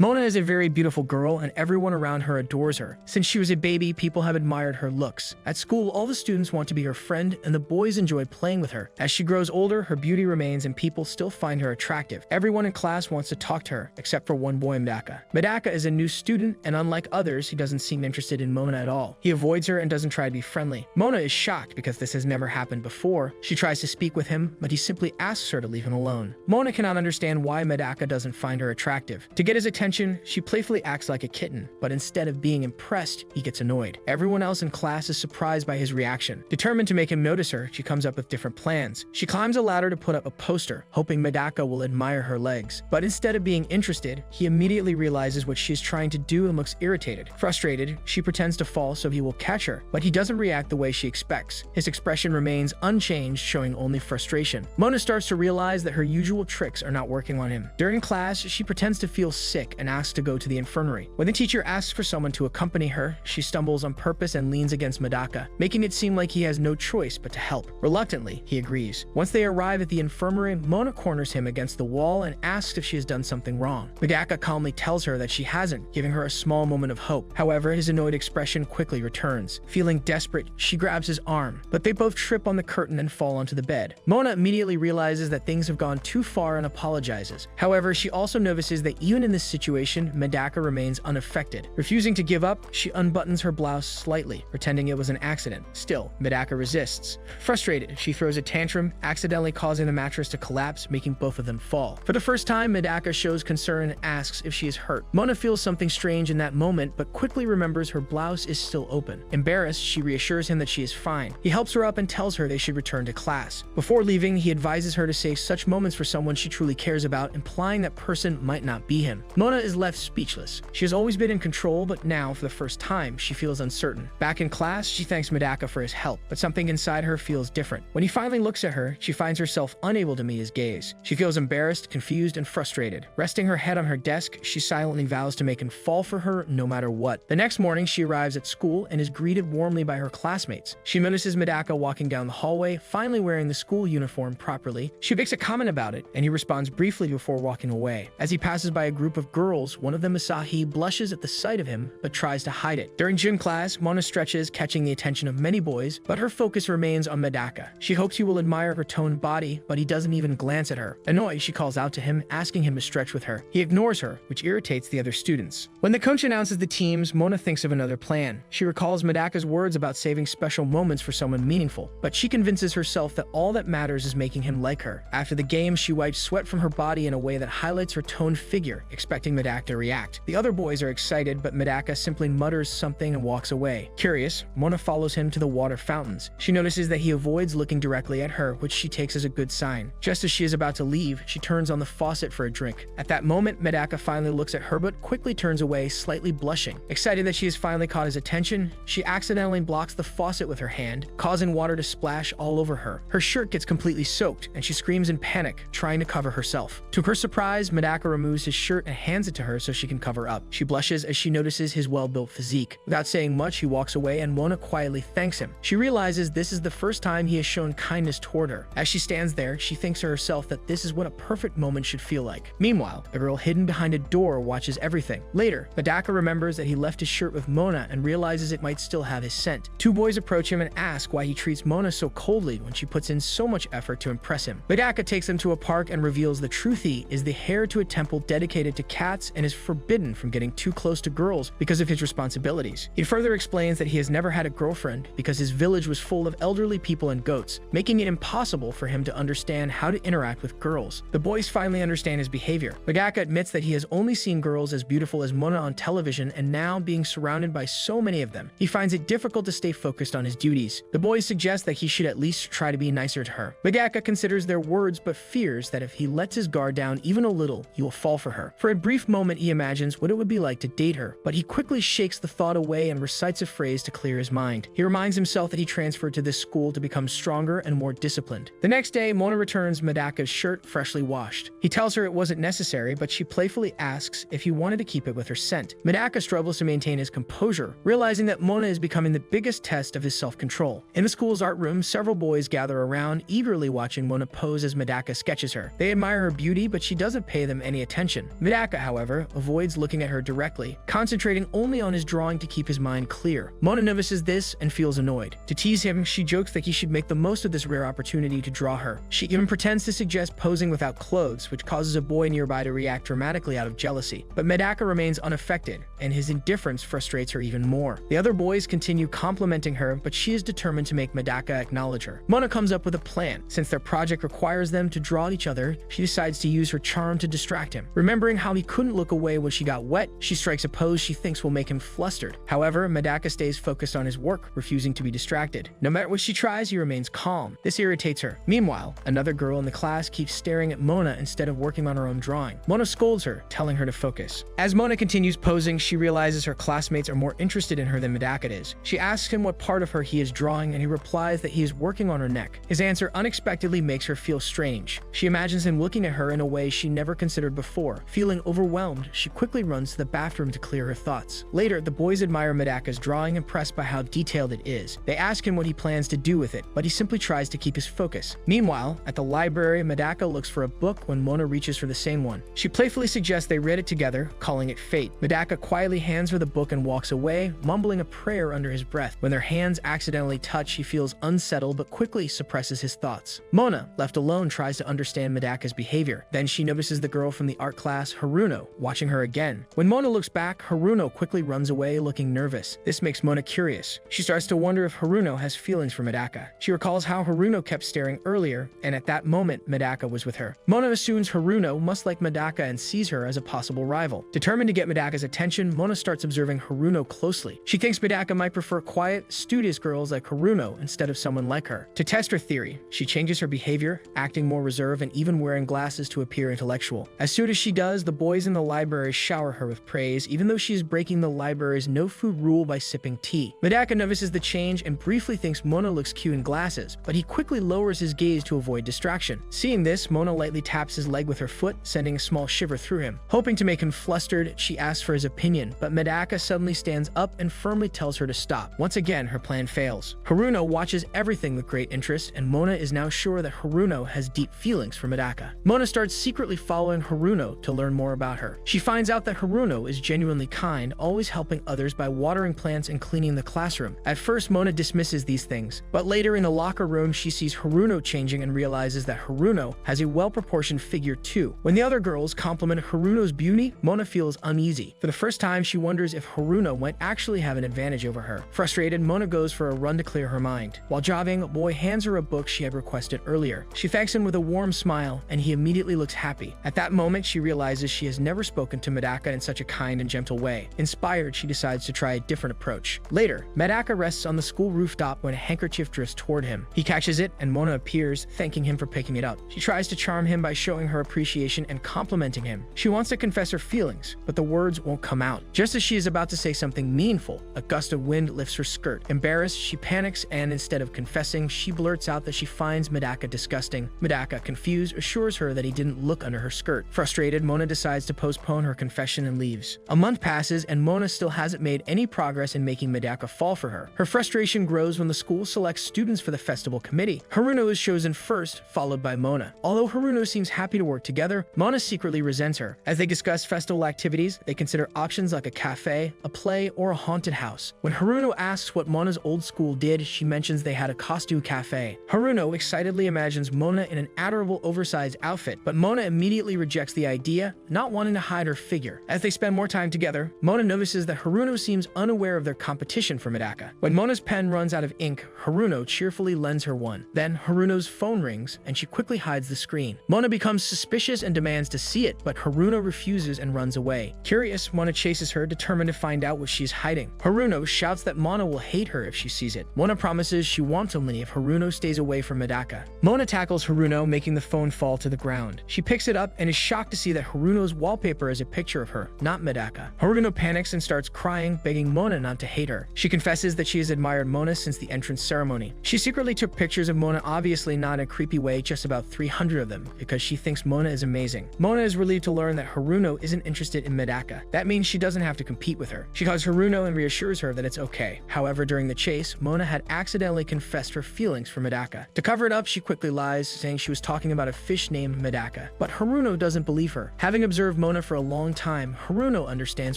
Mona is a very beautiful girl and everyone around her adores her. Since she was a baby, people have admired her looks. At school, all the students want to be her friend and the boys enjoy playing with her. As she grows older, her beauty remains and people still find her attractive. Everyone in class wants to talk to her, except for one boy, Medaka. Medaka is a new student and unlike others, he doesn't seem interested in Mona at all. He avoids her and doesn't try to be friendly. Mona is shocked because this has never happened before. She tries to speak with him, but he simply asks her to leave him alone. Mona cannot understand why Medaka doesn't find her attractive. To get his attention, she playfully acts like a kitten, but instead of being impressed, he gets annoyed. Everyone else in class is surprised by his reaction. Determined to make him notice her, she comes up with different plans. She climbs a ladder to put up a poster, hoping Medaka will admire her legs. But instead of being interested, he immediately realizes what she is trying to do and looks irritated. Frustrated, she pretends to fall so he will catch her, but he doesn't react the way she expects. His expression remains unchanged, showing only frustration. Mona starts to realize that her usual tricks are not working on him. During class, she pretends to feel sick and asks to go to the infirmary. When the teacher asks for someone to accompany her, she stumbles on purpose and leans against Medaka, making it seem like he has no choice but to help. Reluctantly, he agrees. Once they arrive at the infirmary, Mona corners him against the wall and asks if she has done something wrong. Medaka calmly tells her that she hasn't, giving her a small moment of hope. However, his annoyed expression quickly returns. Feeling desperate, she grabs his arm, but they both trip on the curtain and fall onto the bed. Mona immediately realizes that things have gone too far and apologizes. However, she also notices that even in this situation, Medaka remains unaffected. Refusing to give up, she unbuttons her blouse slightly, pretending it was an accident. Still, Medaka resists. Frustrated, she throws a tantrum, accidentally causing the mattress to collapse, making both of them fall. For the first time, Medaka shows concern and asks if she is hurt. Mona feels something strange in that moment, but quickly remembers her blouse is still open. Embarrassed, she reassures him that she is fine. He helps her up and tells her they should return to class. Before leaving, he advises her to save such moments for someone she truly cares about, implying that person might not be him. Mona is left speechless. She has always been in control, but now, for the first time, she feels uncertain. Back in class, she thanks Medaka for his help, but something inside her feels different. When he finally looks at her, she finds herself unable to meet his gaze. She feels embarrassed, confused, and frustrated. Resting her head on her desk, she silently vows to make him fall for her no matter what. The next morning, she arrives at school and is greeted warmly by her classmates. She notices Medaka walking down the hallway, finally wearing the school uniform properly. She makes a comment about it, and he responds briefly before walking away. As he passes by a group of girls, one of them, Asahi, blushes at the sight of him, but tries to hide it. During gym class, Mona stretches, catching the attention of many boys, but her focus remains on Medaka. She hopes he will admire her toned body, but he doesn't even glance at her. Annoyed, she calls out to him, asking him to stretch with her. He ignores her, which irritates the other students. When the coach announces the teams, Mona thinks of another plan. She recalls Medaka's words about saving special moments for someone meaningful, but she convinces herself that all that matters is making him like her. After the game, she wipes sweat from her body in a way that highlights her toned figure, expecting Medaka to react. The other boys are excited, but Medaka simply mutters something and walks away. Curious, Mona follows him to the water fountains. She notices that he avoids looking directly at her, which she takes as a good sign. Just as she is about to leave, she turns on the faucet for a drink. At that moment, Medaka finally looks at her but quickly turns away, slightly blushing. Excited that she has finally caught his attention, she accidentally blocks the faucet with her hand, causing water to splash all over her. Her shirt gets completely soaked, and she screams in panic, trying to cover herself. To her surprise, Medaka removes his shirt and hands it to her so she can cover up. She blushes as she notices his well-built physique. Without saying much, he walks away and Mona quietly thanks him. She realizes this is the first time he has shown kindness toward her. As she stands there, she thinks to herself that this is what a perfect moment should feel like. Meanwhile, a girl hidden behind a door watches everything. Later, Medaka remembers that he left his shirt with Mona and realizes it might still have his scent. Two boys approach him and ask why he treats Mona so coldly when she puts in so much effort to impress him. Medaka takes them to a park and reveals the true thief is the heir to a temple dedicated to cats and is forbidden from getting too close to girls because of his responsibilities. He further explains that he has never had a girlfriend because his village was full of elderly people and goats, making it impossible for him to understand how to interact with girls. The boys finally understand his behavior. Medaka admits that he has only seen girls as beautiful as Mona on television, and now being surrounded by so many of them, he finds it difficult to stay focused on his duties. The boys suggest that he should at least try to be nicer to her. Medaka considers their words but fears that if he lets his guard down even a little, he will fall for her. For a brief moment, he imagines what it would be like to date her, but he quickly shakes the thought away and recites a phrase to clear his mind. He reminds himself that he transferred to this school to become stronger and more disciplined. The next day, Mona returns Medaka's shirt freshly washed. He tells her it wasn't necessary, but she playfully asks if he wanted to keep it with her scent. Medaka struggles to maintain his composure, realizing that Mona is becoming the biggest test of his self-control. In the school's art room, several boys gather around, eagerly watching Mona pose as Medaka sketches her. They admire her beauty, but she doesn't pay them any attention. Medaka, however, avoids looking at her directly, concentrating only on his drawing to keep his mind clear. Mona notices this and feels annoyed. To tease him, she jokes that he should make the most of this rare opportunity to draw her. She even pretends to suggest posing without clothes, which causes a boy nearby to react dramatically out of jealousy. But Medaka remains unaffected, and his indifference frustrates her even more. The other boys continue complimenting her, but she is determined to make Medaka acknowledge her. Mona comes up with a plan. Since their project requires them to draw at each other, she decides to use her charm to distract him. Remembering how he couldn't look away when she got wet, she strikes a pose she thinks will make him flustered. However, Medaka stays focused on his work, refusing to be distracted. No matter what she tries, he remains calm. This irritates her. Meanwhile, another girl in the class keeps staring at Mona instead of working on her own drawing. Mona scolds her, telling her to focus. As Mona continues posing, she realizes her classmates are more interested in her than Medaka is. She asks him what part of her he is drawing, and he replies that he is working on her neck. His answer unexpectedly makes her feel strange. She imagines him looking at her in a way she never considered before. Feeling overwhelmed, she quickly runs to the bathroom to clear her thoughts. Later, the boys admire Medaka's drawing, impressed by how detailed it is. They ask him what he plans to do with it, but he simply tries to keep his focus. Meanwhile, at the library, Medaka looks for a book when Mona reaches for the same one. She playfully suggests they read it together, calling it fate. Medaka quietly hands her the book and walks away, mumbling a prayer under his breath. When their hands accidentally touch, he feels unsettled but quickly suppresses his thoughts. Mona, left alone, tries to understand Medaka's behavior. Then she notices the girl from the art class, Haruno, watching her again. When Mona looks back, Haruno quickly runs away, looking nervous. This makes Mona curious. She starts to wonder if Haruno has feelings for Medaka. She recalls how Haruno kept staring earlier, and at that moment, Medaka was with her. Mona assumes Haruno must like Medaka and sees her as a possible rival. Determined to get Medaka's attention, Mona starts observing Haruno closely. She thinks Medaka might prefer quiet, studious girls like Haruno instead of someone like her. To test her theory, she changes her behavior, acting more reserved and even wearing glasses to appear intellectual. As soon as she does, the boys in the library shower her with praise, even though she is breaking the library's no-food rule by sipping tea. Medaka notices the change and briefly thinks Mona looks cute in glasses, but he quickly lowers his gaze to avoid distraction. Seeing this, Mona lightly taps his leg with her foot, sending a small shiver through him. Hoping to make him flustered, she asks for his opinion, but Medaka suddenly stands up and firmly tells her to stop. Once again, her plan fails. Haruno watches everything with great interest, and Mona is now sure that Haruno has deep feelings for Medaka. Mona starts secretly following Haruno to learn more about her. She finds out that Haruno is genuinely kind, always helping others by watering plants and cleaning the classroom. At first, Mona dismisses these things, but later in the locker room, she sees Haruno changing and realizes that Haruno has a well-proportioned figure too. When the other girls compliment Haruno's beauty, Mona feels uneasy. For the first time, she wonders if Haruno might actually have an advantage over her. Frustrated, Mona goes for a run to clear her mind. While jogging, a boy hands her a book she had requested earlier. She thanks him with a warm smile, and he immediately looks happy. At that moment, she realizes she has never spoken to Medaka in such a kind and gentle way. Inspired, she decides to try a different approach. Later, Medaka rests on the school rooftop when a handkerchief drifts toward him. He catches it, and Mona appears, thanking him for picking it up. She tries to charm him by showing her appreciation and complimenting him. She wants to confess her feelings, but the words won't come out. Just as she is about to say something meaningful, a gust of wind lifts her skirt. Embarrassed, she panics, and instead of confessing, she blurts out that she finds Medaka disgusting. Medaka, confused, assures her that he didn't look under her skirt. Frustrated, Mona decides to postpone her confession and leaves. A month passes, and Mona still hasn't made any progress in making Medaka fall for her. Her frustration grows when the school selects students for the festival committee. Haruno is chosen first, followed by Mona. Although Haruno seems happy to work together, Mona secretly resents her. As they discuss festival activities, they consider options like a cafe, a play, or a haunted house. When Haruno asks what Mona's old school did, she mentions they had a costume cafe. Haruno excitedly imagines Mona in an adorable oversized outfit, but Mona immediately rejects the idea, not wanting to hide her figure. As they spend more time together, Mona notices that Haruno seems unaware of their competition for Medaka. When Mona's pen runs out of ink, Haruno cheerfully lends her one. Then Haruno's phone rings, and she quickly hides the screen. Mona becomes suspicious and demands to see it, but Haruno refuses and runs away. Curious, Mona chases her, determined to find out what she's hiding. Haruno shouts that Mona will hate her if she sees it. Mona promises she won't only if Haruno stays away from Medaka. Mona tackles Haruno, making the phone fall to the ground. She picks it up and is shocked to see that Haruno's wallpaper is a picture of her, not Medaka. Haruno panics and starts crying, begging Mona not to hate her. She confesses that she has admired Mona since the entrance ceremony. She secretly took pictures of Mona, obviously not in a creepy way, just about 300 of them, because she thinks Mona is amazing. Mona is relieved to learn that Haruno isn't interested in Medaka. That means she doesn't have to compete with her. She calls Haruno and reassures her that it's okay. However, during the chase, Mona had accidentally confessed her feelings for Medaka. To cover it up, she quickly lies, saying she was talking about a fish named Medaka. But Haruno doesn't believe her. Having observed Mona for a long time, Haruno understands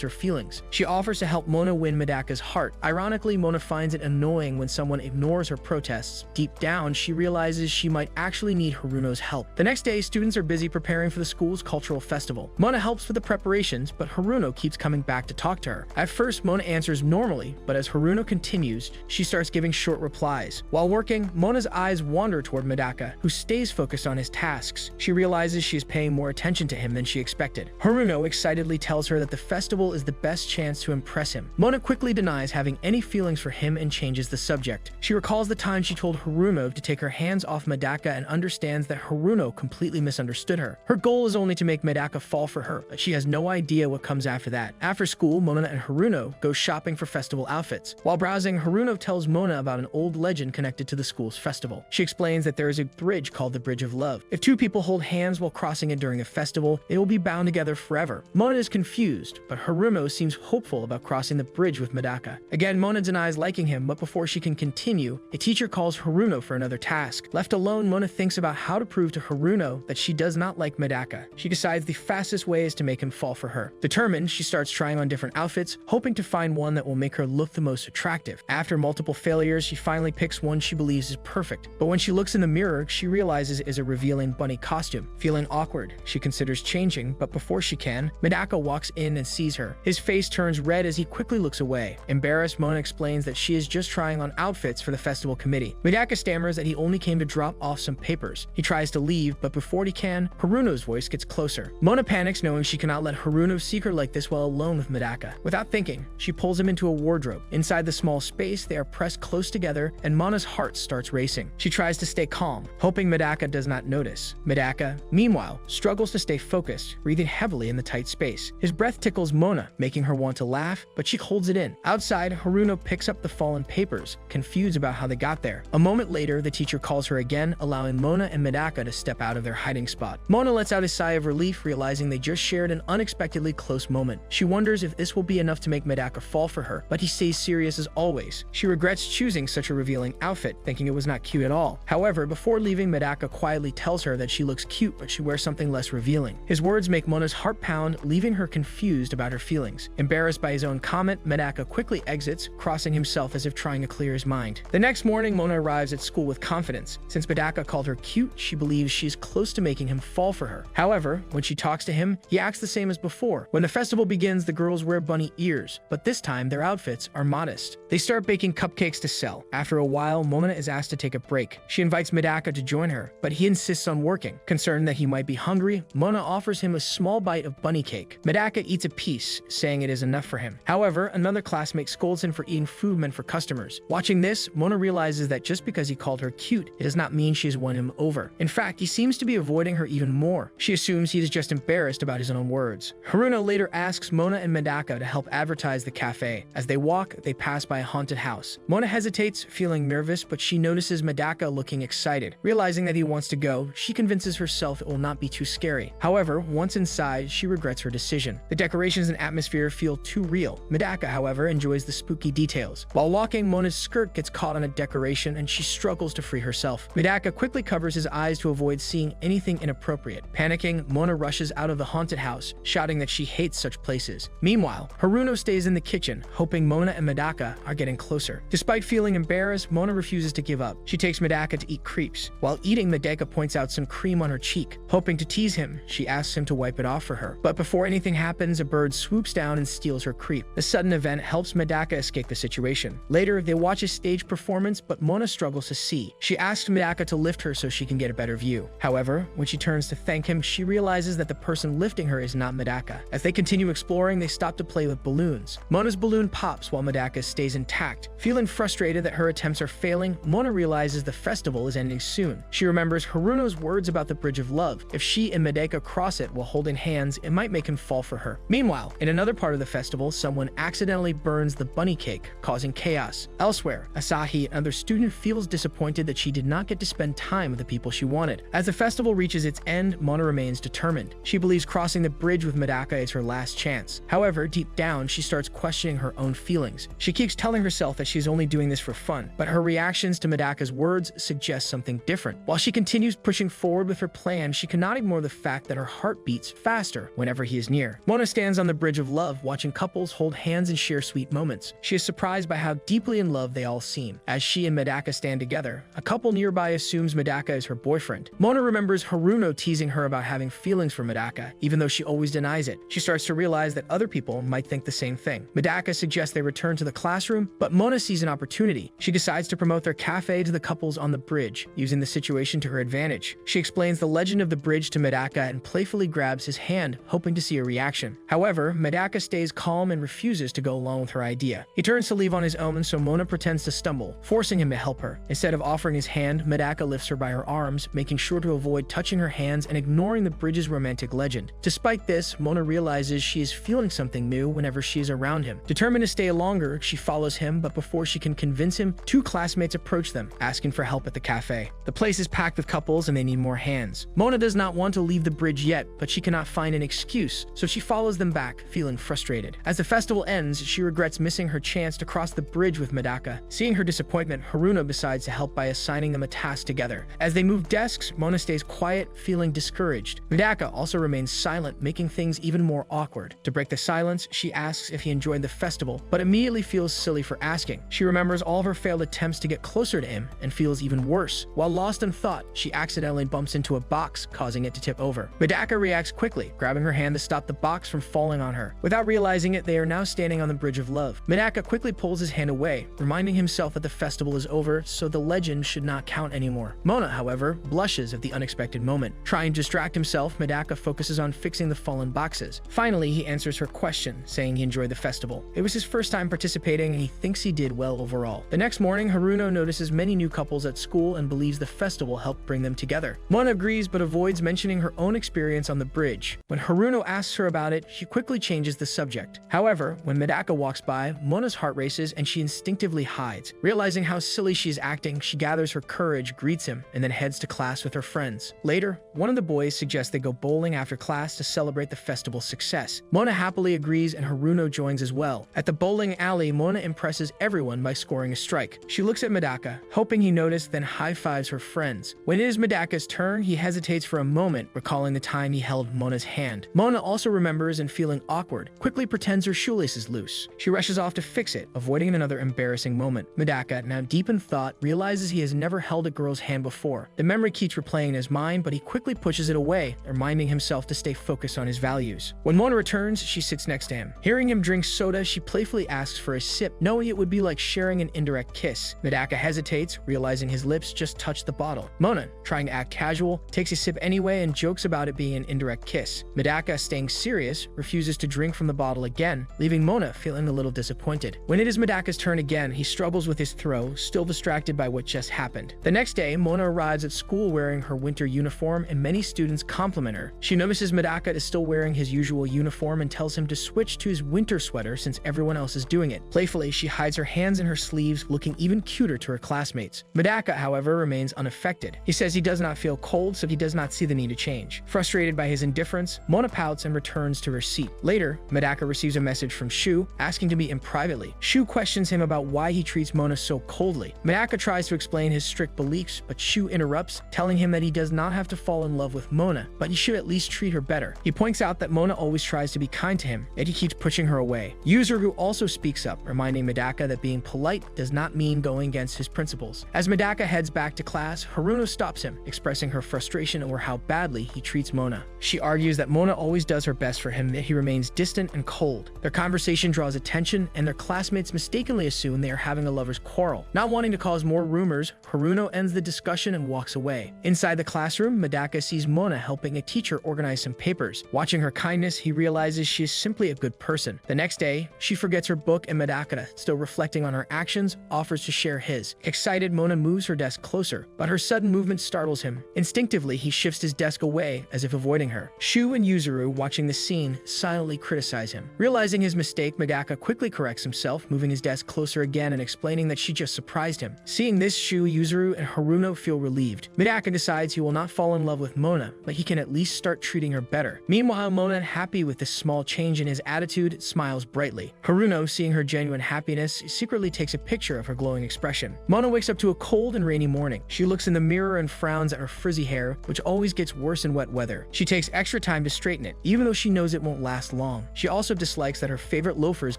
her feelings. She offers to help Mona win Medaka's heart. Ironically, Mona finds it annoying when someone ignores her protests. Deep down, she realizes she might actually need Haruno's help. The next day, students are busy preparing for the school's cultural festival. Mona helps with the preparations, but Haruno keeps coming back to talk to her. At first, Mona answers normally, but as Haruno continues, she starts giving short replies. While working, Mona's eyes wander toward Medaka, who stays focused on his tasks. She realizes she is paying more attention to him than she expected. Haruno excitedly tells her that the festival is the best chance to impress him. Mona quickly denies having any feelings for him and changes the subject. She recalls the time she told Haruno to take her hands off Medaka and understands that Haruno completely misunderstood her. Her goal is only to make Medaka fall for her, but she has no idea what comes after that. After school, Mona and Haruno go shopping for festival outfits. While browsing, Haruno tells Mona about an old legend connected to the school's festival. She explains that there is a bridge called the Bridge of Love. If two people hold hands while crossing it during a festival, they will be bound together forever. Mona is confused, but Haruno seems hopeful about crossing the bridge with Medaka. Again, Mona denies liking him, but before she can continue, a teacher calls Haruno for another task. Left alone, Mona thinks about how to prove to Haruno that she does not like Medaka. She decides the fastest way is to make him fall for her. Determined, she starts trying on different outfits, hoping to find one that will make her look the most attractive. After multiple failures, she finally picks one she believes is perfect. But when she looks in the mirror, she realizes it is a revealing bunny costume. Feeling awkward, she considers changing, but before she can, Medaka walks in and sees her. His face turns red as he quickly looks away. Embarrassed, Mona explains that she is just trying on outfits for the festival committee. Medaka stammers that he only came to drop off some papers. He tries to leave, but before he can, Haruno's voice gets closer. Mona panics knowing she cannot let Haruno see her like this while alone with Medaka. Without thinking, she pulls him into a wardrobe. Inside the small space, they are pressed close together and Mona's heart starts racing. She tries to stay calm, hoping Medaka does not notice. Medaka, meanwhile, struggles to stay focused, breathing heavily in the tight space. His breath tickles Mona, making her want to laugh, but she holds it in. Outside, Haruno picks up the fallen papers, confused about how they got there. A moment later, the teacher calls her again, allowing Mona and Medaka to step out of their hiding spot. Mona lets out a sigh of relief, realizing they just shared an unexpectedly close moment. She wonders if this will be enough to make Medaka fall for her, but he stays serious as always. She regrets choosing such a revealing outfit, thinking it was not cute at all. However, before leaving, Medaka quietly tells her that she looks cute but should wear something less revealing. His words make Mona's heart pound, leaving her confused about her feelings. Embarrassed by his own comment, Medaka quickly exits, crossing himself as if trying to clear his mind. The next morning, Mona arrives at school with confidence. Since Medaka called her cute, she believes she is close to making him fall for her. However, when she talks to him, he acts the same as before. When the festival begins, the girls wear bunny ears, but this time their outfits are modest. They start baking cupcakes to sell. After a while, Mona is asked to take a break. She invites Medaka to join her, but he insists on working. Concerned that he might be hungry, Mona offers him a small bite of bunny cake. Medaka eats a piece, saying it is enough for him. However, another classmate scolds him for eating food meant for customers. Watching this, Mona realizes that just because he called her cute, it does not mean she has won him over. In fact, he seems to be avoiding her even more. She assumes he is just embarrassed about his own words. Haruno later asks Mona and Medaka to help advertise the cafe. As they walk, they pass by a haunted house. Mona hesitates, feeling nervous, but she notices Medaka looking excited. Realizing that he wants to go, she convinces herself it will not be too scary. However, once inside, she regrets her decision. The decorations and atmosphere feel too real. Medaka, however, enjoys the spooky details. While walking, Mona's skirt gets caught on a decoration and she struggles to free herself. Medaka quickly covers his eyes to avoid seeing anything inappropriate. Panicking, Mona rushes out of the haunted house, shouting that she hates such places. Meanwhile, Haruno stays in the kitchen, hoping Mona and Medaka are getting closer. Despite feeling embarrassed, Mona refuses to give up. She takes Medaka to eat crepes. While eating, Medaka points out some cream on her cheek. Hoping to tease him, she asks him to wipe it off for her. But before anything happens, a bird swoops down and steals her crepe. The sudden event helps Medaka escape the situation. Later, they watch a stage performance, but Mona struggles to see. She asks Medaka to lift her so she can get a better view. However, when she turns to thank him, she realizes that the person lifting her is not Medaka. As they continue exploring, they stop to play with balloons. Mona's balloon pops while Medaka stays intact. Feeling frustrated that her attempts are failing, Mona realizes the festival is ending soon. She remembers Haruno's words about the Bridge of Love. If she and Medaka cross it while holding hands, it might make him fall for her. Meanwhile, in another part of the festival, someone accidentally burns the bunny cake, causing chaos. Elsewhere, Asahi, another student, feels disappointed that she did not get to spend time with the people she wanted. As the festival reaches its end, Mona remains determined. She believes crossing the bridge with Medaka is her last chance. However, deep down, she starts questioning her own feelings. She keeps telling herself that she's only doing this for fun, but her reactions to Medaka's words suggest something different. While she continues pushing forward with her plan, she cannot ignore the fact that her heart beats fast faster whenever he is near. Mona stands on the bridge of love, watching couples hold hands and share sweet moments. She is surprised by how deeply in love they all seem. As she and Medaka stand together, a couple nearby assumes Medaka is her boyfriend. Mona remembers Haruno teasing her about having feelings for Medaka, even though she always denies it. She starts to realize that other people might think the same thing. Medaka suggests they return to the classroom, but Mona sees an opportunity. She decides to promote their cafe to the couples on the bridge, using the situation to her advantage. She explains the legend of the bridge to Medaka and playfully grabs his hand, hoping to see a reaction. However, Medaka stays calm and refuses to go along with her idea. He turns to leave on his own, so Mona pretends to stumble, forcing him to help her. Instead of offering his hand, Medaka lifts her by her arms, making sure to avoid touching her hands and ignoring the bridge's romantic legend. Despite this, Mona realizes she is feeling something new whenever she is around him. Determined to stay longer, she follows him, but before she can convince him, two classmates approach them, asking for help at the cafe. The place is packed with couples and they need more hands. Mona does not want to leave the bridge yet, but she cannot find an excuse, so she follows them back, feeling frustrated. As the festival ends, she regrets missing her chance to cross the bridge with Medaka. Seeing her disappointment, Haruno decides to help by assigning them a task together. As they move desks, Mona stays quiet, feeling discouraged. Medaka also remains silent, making things even more awkward. To break the silence, she asks if he enjoyed the festival, but immediately feels silly for asking. She remembers all of her failed attempts to get closer to him and feels even worse. While lost in thought, she accidentally bumps into a box, causing it to tip over. Medaka reacts quickly, grabbing her hand to stop the box from falling on her. Without realizing it, they are now standing on the bridge of love. Medaka quickly pulls his hand away, reminding himself that the festival is over, so the legend should not count anymore. Mona, however, blushes at the unexpected moment. Trying to distract himself, Medaka focuses on fixing the fallen boxes. Finally, he answers her question, saying he enjoyed the festival. It was his first time participating and he thinks he did well overall. The next morning, Haruno notices many new couples at school and believes the festival helped bring them together. Mona agrees but avoids mentioning her own experience on the bridge. When Haruno asks her about it, she quickly changes the subject. However, when Medaka walks by, Mona's heart races and she instinctively hides. Realizing how silly she is acting, she gathers her courage, greets him, and then heads to class with her friends. Later, one of the boys suggests they go bowling after class to celebrate the festival's success. Mona happily agrees and Haruno joins as well. At the bowling alley, Mona impresses everyone by scoring a strike. She looks at Medaka, hoping he noticed, then high-fives her friends. When it is Medaka's turn, he hesitates for a moment, recalling the time he held Mona's hand. Mona also remembers and feeling awkward, quickly pretends her shoelace is loose. She rushes off to fix it, avoiding another embarrassing moment. Medaka, now deep in thought, realizes he has never held a girl's hand before. The memory keeps replaying in his mind, but he quickly pushes it away, reminding himself to stay focused on his values. When Mona returns, she sits next to him. Hearing him drink soda, she playfully asks for a sip, knowing it would be like sharing an indirect kiss. Medaka hesitates, realizing his lips just touched the bottle. Mona, trying to act casual, takes a sip anyway and jokes about it being an indirect kiss. Medaka, staying serious, refuses to drink from the bottle again, leaving Mona feeling a little disappointed. When it is Medaka's turn again, he struggles with his throw, still distracted by what just happened. The next day, Mona arrives at school wearing her winter uniform and many students compliment her. She notices Medaka is still wearing his usual uniform and tells him to switch to his winter sweater since everyone else is doing it. Playfully, she hides her hands in her sleeves, looking even cuter to her classmates. Medaka, however, remains unaffected. He says he does not feel cold, so he does not see the need to change. Frustrated by his indifference, Mona pouts and returns to her seat. Later, Medaka receives a message from Shu, asking to meet him privately. Shu questions him about why he treats Mona so coldly. Medaka tries to explain his strict beliefs, but Shu interrupts, telling him that he does not have to fall in love with Mona, but he should at least treat her better. He points out that Mona always tries to be kind to him, yet he keeps pushing her away. Yuzuru also speaks up, reminding Medaka that being polite does not mean going against his principles. As Medaka heads back to class, Haruno stops him, expressing her frustration over how badly he treats Mona. She argues that Mona always does her best for him, yet he remains distant and cold. Their conversation draws attention, and their classmates mistakenly assume they are having a lover's quarrel. Not wanting to cause more rumors, Haruno ends the discussion and walks away. Inside the classroom, Medaka sees Mona helping a teacher organize some papers. Watching her kindness, he realizes she is simply a good person. The next day, she forgets her book and Medaka, still reflecting on her actions, offers to share his. Excited, Mona moves her desk closer, but her sudden movement startles him. Instinctively, he shifts his desk away, as if avoiding her. Shu and Yuzuru, watching the scene, silently criticize him. Realizing his mistake, Medaka quickly corrects himself, moving his desk closer again and explaining that she just surprised him. Seeing this, Shu, Yuzuru, and Haruno feel relieved. Medaka decides he will not fall in love with Mona, but he can at least start treating her better. Meanwhile, Mona, happy with this small change in his attitude, smiles brightly. Haruno, seeing her genuine happiness, secretly takes a picture of her glowing expression. Mona wakes up to a cold and rainy morning. She looks in the mirror and frowns at her frizzy hair, which always gets worse in wet weather. She takes extra extra time to straighten it, even though she knows it won't last long. She also dislikes that her favorite loafers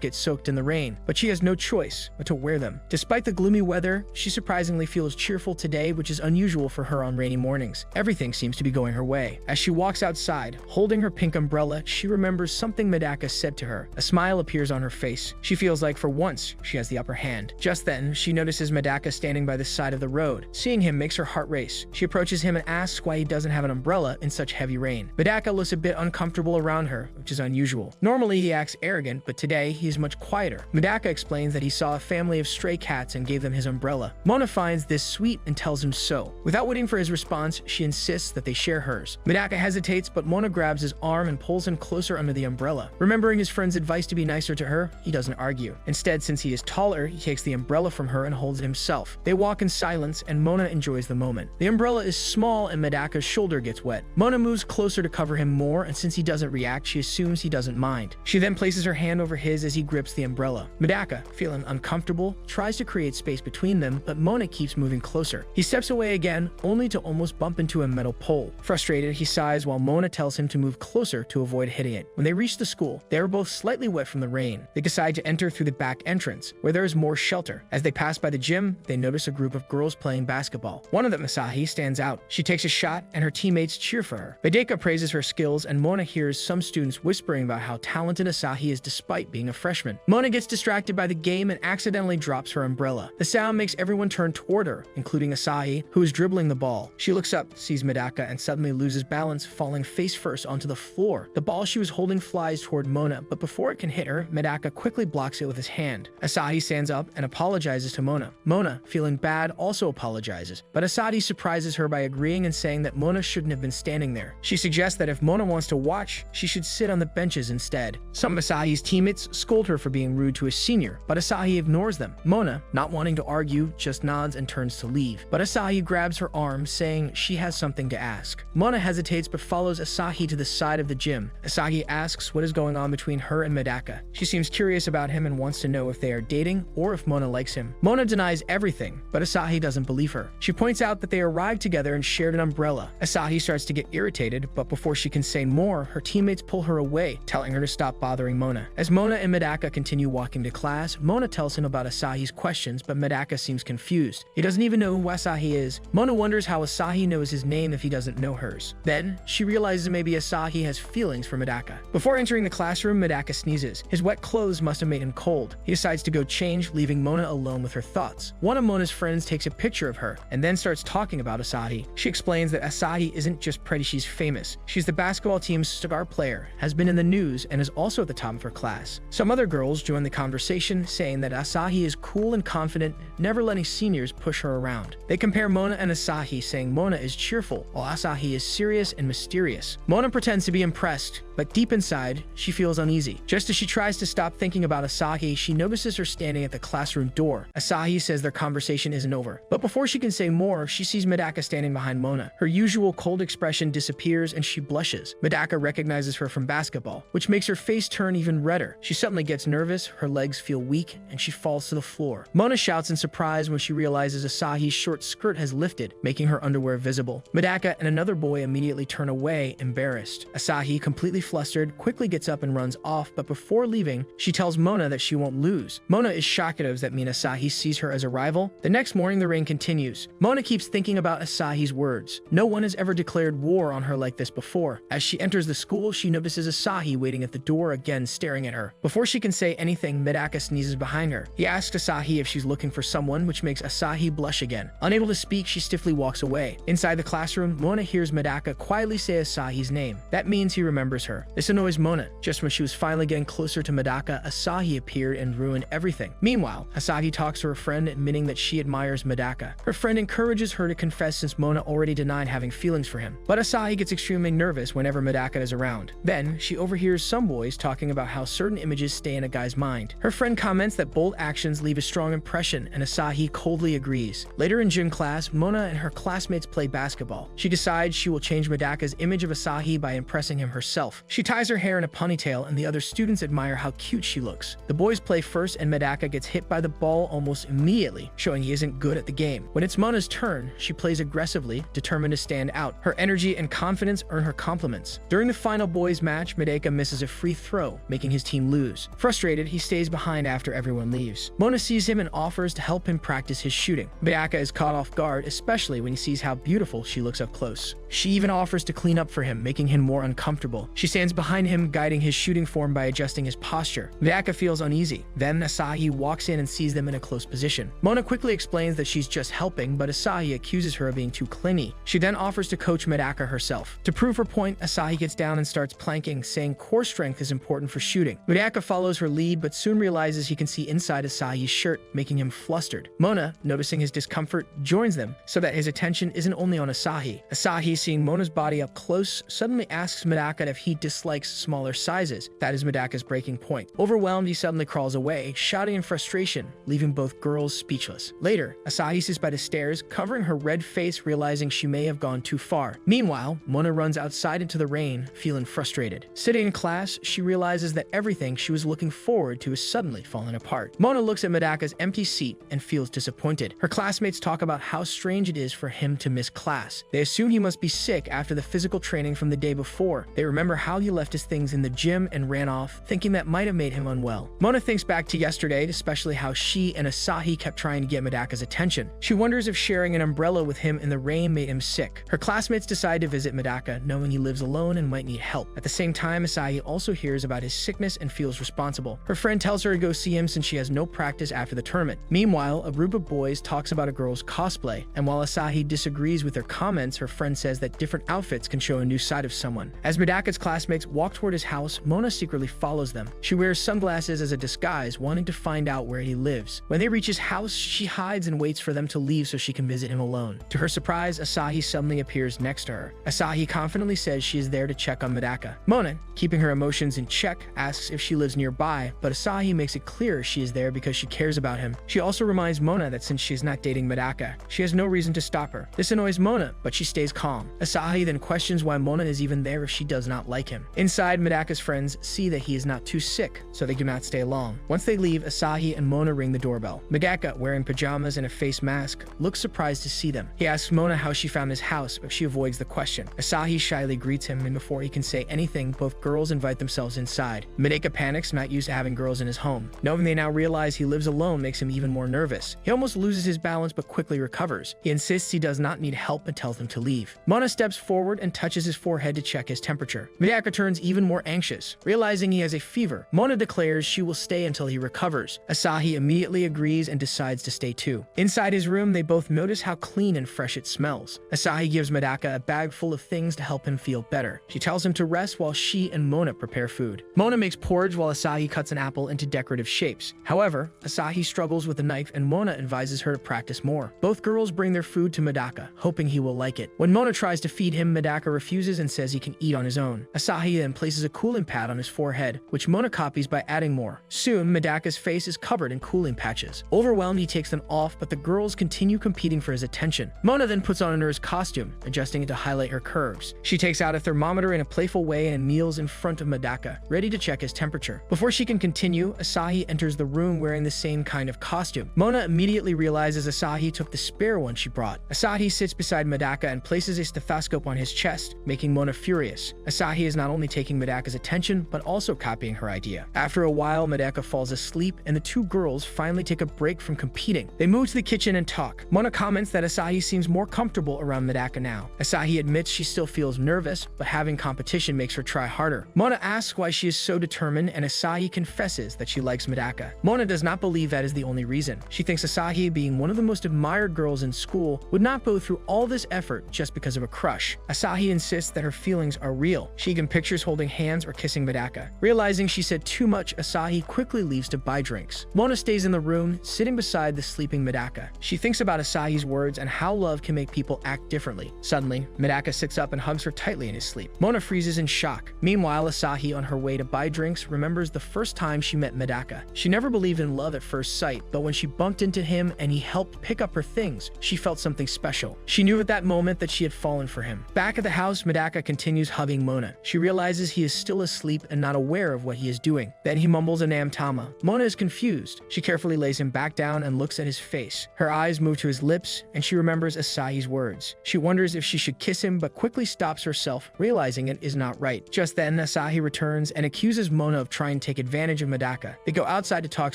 get soaked in the rain, but she has no choice but to wear them. Despite the gloomy weather, she surprisingly feels cheerful today, which is unusual for her on rainy mornings. Everything seems to be going her way. As she walks outside, holding her pink umbrella, she remembers something Medaka said to her. A smile appears on her face. She feels like for once, she has the upper hand. Just then, she notices Medaka standing by the side of the road. Seeing him makes her heart race. She approaches him and asks why he doesn't have an umbrella in such heavy rain. Medaka looks a bit uncomfortable around her, which is unusual. Normally, he acts arrogant, but today, he is much quieter. Medaka explains that he saw a family of stray cats and gave them his umbrella. Mona finds this sweet and tells him so. Without waiting for his response, she insists that they share hers. Medaka hesitates, but Mona grabs his arm and pulls him closer under the umbrella. Remembering his friend's advice to be nicer to her, he doesn't argue. Instead, since he is taller, he takes the umbrella from her and holds it himself. They walk in silence, and Mona enjoys the moment. The umbrella is small, and Medaka's shoulder gets wet. Mona moves closer to cover him more, and since he doesn't react, she assumes he doesn't mind. She then places her hand over his as he grips the umbrella. Medaka, feeling uncomfortable, tries to create space between them, but Mona keeps moving closer. He steps away again, only to almost bump into a metal pole. Frustrated, he sighs while Mona tells him to move closer to avoid hitting it. When they reach the school, they are both slightly wet from the rain. They decide to enter through the back entrance, where there is more shelter. As they pass by the gym, they notice a group of girls playing basketball. One of them, Asahi, stands out. She takes a shot, and her teammates cheer for her. Medaka praises her skills, and Mona hears some students whispering about how talented Asahi is despite being a freshman. Mona gets distracted by the game and accidentally drops her umbrella. The sound makes everyone turn toward her, including Asahi, who is dribbling the ball. She looks up, sees Medaka, and suddenly loses balance, falling face first onto the floor. The ball she was holding flies toward Mona, but before it can hit her, Medaka quickly blocks it with his hand. Asahi stands up and apologizes to Mona. Mona, feeling bad, also apologizes, but Asahi surprises her by agreeing and saying that Mona shouldn't have been standing there. She suggests that if Mona wants to watch, she should sit on the benches instead. Some of Asahi's teammates scold her for being rude to a senior, but Asahi ignores them. Mona, not wanting to argue, just nods and turns to leave, but Asahi grabs her arm, saying she has something to ask. Mona hesitates but follows Asahi to the side of the gym. Asahi asks what is going on between her and Medaka. She seems curious about him and wants to know if they are dating or if Mona likes him. Mona denies everything, but Asahi doesn't believe her. She points out that they arrived together and shared an umbrella. Asahi starts to get irritated, but before she can say more, her teammates pull her away, telling her to stop bothering Mona. As Mona and Medaka continue walking to class, Mona tells him about Asahi's questions, but Medaka seems confused. He doesn't even know who Asahi is. Mona wonders how Asahi knows his name if he doesn't know hers. Then, she realizes maybe Asahi has feelings for Medaka. Before entering the classroom, Medaka sneezes. His wet clothes must have made him cold. He decides to go change, leaving Mona alone with her thoughts. One of Mona's friends takes a picture of her, and then starts talking about Asahi. She explains that Asahi isn't just pretty, she's famous. She's the basketball team's star player, has been in the news, and is also at the top of her class. Some other girls join the conversation, saying that Asahi is cool and confident, never letting seniors push her around. They compare Mona and Asahi, saying Mona is cheerful, while Asahi is serious and mysterious. Mona pretends to be impressed, but deep inside, she feels uneasy. Just as she tries to stop thinking about Asahi, she notices her standing at the classroom door. Asahi says their conversation isn't over. But before she can say more, she sees Medaka standing behind Mona. Her usual cold expression disappears and she blushes. Medaka recognizes her from basketball, which makes her face turn even redder. She suddenly gets nervous, her legs feel weak, and she falls to the floor. Mona shouts in surprise when she realizes Asahi's short skirt has lifted, making her underwear visible. Medaka and another boy immediately turn away, embarrassed. Asahi, completely flustered, quickly gets up and runs off, but before leaving, she tells Mona that she won't lose. Mona is shocked at that mean Asahi sees her as a rival. The next morning, the rain continues. Mona keeps thinking about Asahi's words. No one has ever declared war on her like this before. As she enters the school, she notices Asahi waiting at the door, again staring at her. Before she can say anything, Medaka sneezes behind her. He asks Asahi if she's looking for someone, which makes Asahi blush again. Unable to speak, she stiffly walks away. Inside the classroom, Mona hears Medaka quietly say Asahi's name. That means he remembers her. This annoys Mona. Just when she was finally getting closer to Medaka, Asahi appeared and ruined everything. Meanwhile, Asahi talks to her friend, admitting that she admires Medaka. Her friend encourages her to confess since Mona already denied having feelings for him. But Asahi gets extremely nervous whenever Medaka is around. Then, she overhears some boys talking about how certain images stay in a guy's mind. Her friend comments that bold actions leave a strong impression, and Asahi coldly agrees. Later in gym class, Mona and her classmates play basketball. She decides she will change Medaka's image of Asahi by impressing him herself. She ties her hair in a ponytail and the other students admire how cute she looks. The boys play first and Medaka gets hit by the ball almost immediately, showing he isn't good at the game. When it's Mona's turn, she plays aggressively, determined to stand out. Her energy and confidence earn her compliments. During the final boys match, Medaka misses a free throw, making his team lose. Frustrated, he stays behind after everyone leaves. Mona sees him and offers to help him practice his shooting. Medaka is caught off guard, especially when he sees how beautiful she looks up close. She even offers to clean up for him, making him more uncomfortable. She stands behind him, guiding his shooting form by adjusting his posture. Medaka feels uneasy. Then Asahi walks in and sees them in a close position. Mona quickly explains that she's just helping, but Asahi accuses her of being too clingy. She then offers to coach Medaka herself. To prove her point, Asahi gets down and starts planking, saying core strength is important for shooting. Medaka follows her lead, but soon realizes he can see inside Asahi's shirt, making him flustered. Mona, noticing his discomfort, joins them so that his attention isn't only on Asahi. Asahi, seeing Mona's body up close, suddenly asks Medaka if he dislikes smaller sizes. That is Medaka's breaking point. Overwhelmed, he suddenly crawls away, shouting in frustration, leaving both girls speechless. Later, Asahi sits by the stairs, covering her red face, realizing she may have gone too far. Meanwhile, Mona runs outside into the rain, feeling frustrated. Sitting in class, she realizes that everything she was looking forward to is suddenly falling apart. Mona looks at Medaka's empty seat and feels disappointed. Her classmates talk about how strange it is for him to miss class. They assume he must be sick after the physical training from the day before. They remember how he left his things in the gym and ran off, thinking that might have made him unwell. Mona thinks back to yesterday, especially how she and Asahi kept trying to get Medaka's attention. She wonders if sharing an umbrella with him in the rain made him sick. Her classmates decide to visit Medaka, knowing he lives alone and might need help. At the same time, Asahi also hears about his sickness and feels responsible. Her friend tells her to go see him since she has no practice after the tournament. Meanwhile, a group of boys talks about a girl's cosplay, and while Asahi disagrees with their comments, her friend says that different outfits can show a new side of someone. As Medaka's classmates walk toward his house, Mona secretly follows them. She wears sunglasses as a disguise, wanting to find out where he lives. When they reach his house, she hides and waits for them to leave so she can visit him alone. To her surprise, Asahi suddenly appears next to her. Asahi confidently says she is there to check on Medaka. Mona, keeping her emotions in check, asks if she lives nearby, but Asahi makes it clear she is there because she cares about him. She also reminds Mona that since she is not dating Medaka, she has no reason to stop her. This annoys Mona, but she stays calm. Asahi then questions why Mona is even there if she does not like him. Inside, Medaka's friends see that he is not too sick, so they do not stay long. Once they leave, Asahi and Mona ring the doorbell. Medaka, wearing pajamas and a face mask, looks surprised to see them. He asks Mona how she found his house, but she avoids the question. Asahi shyly greets him, and before he can say anything, both girls invite themselves inside. Medaka panics, not used to having girls in his home. Knowing they now realize he lives alone makes him even more nervous. He almost loses his balance but quickly recovers. He insists he does not need help but tells them to leave. Mona steps forward and touches his forehead to check his temperature. Medaka turns even more anxious. Realizing he has a fever, Mona declares she will stay until he recovers. Asahi immediately agrees and decides to stay too. Inside his room, they both notice how clean and fresh it smells. Asahi gives Medaka a bag full of things to help him feel better. She tells him to rest while she and Mona prepare food. Mona makes porridge while Asahi cuts an apple into decorative shapes. However, Asahi struggles with the knife and Mona advises her to practice more. Both girls bring their food to Medaka, hoping he will like it. When Mona tries to feed him, Medaka refuses and says he can eat on his own. Asahi then places a cooling pad on his forehead, which Mona copies by adding more. Soon, Medaka's face is covered in cooling patches. Overwhelmed, he takes them off, but the girls continue competing for his attention. Mona then puts on a nurse costume, adjusting it to highlight her curves. She takes out a thermometer in a playful way and kneels in front of Medaka, ready to check his temperature. Before she can continue, Asahi enters the room wearing the same kind of costume. Mona immediately realizes Asahi took the spare one she brought. Asahi sits beside Medaka and places a stethoscope on his chest, making Mona furious. Asahi is not only taking Medaka's attention, but also copying her idea. After a while, Medaka falls asleep, and the two girls finally take a break from competing. They move to the kitchen and talk. Mona comments that Asahi seems more comfortable around Medaka now. Asahi admits she still feels nervous, but having competition makes her try harder. Mona asks why she is so determined, and Asahi confesses that she likes Medaka. Mona does not believe that is the only reason. She thinks Asahi, being one of the most admired girls in school, would not go through all this effort just because of a crush. Asahi insists that her feelings are real. She even pictures holding hands or kissing Medaka. Realizing she said too much, Asahi quickly leaves to buy drinks. Mona stays in the room, sitting beside the sleeping Medaka. She thinks about Asahi's words and how love can make people act differently. Suddenly, Medaka sits up and hugs her tightly in his sleep. Mona freezes in shock. Meanwhile, Asahi, on her way to buy drinks, remembers the first time she met Medaka. She never believed in love at first sight, but when she bumped into him and he helped pick up her things, she felt something special. She knew at that moment that she had fallen for him. Back at the house, Medaka continues hugging Mona. She She realizes he is still asleep and not aware of what he is doing. Then he mumbles a Namtama. Mona is confused. She carefully lays him back down and looks at his face. Her eyes move to his lips, and she remembers Asahi's words. She wonders if she should kiss him, but quickly stops herself, realizing it is not right. Just then, Asahi returns and accuses Mona of trying to take advantage of Medaka. They go outside to talk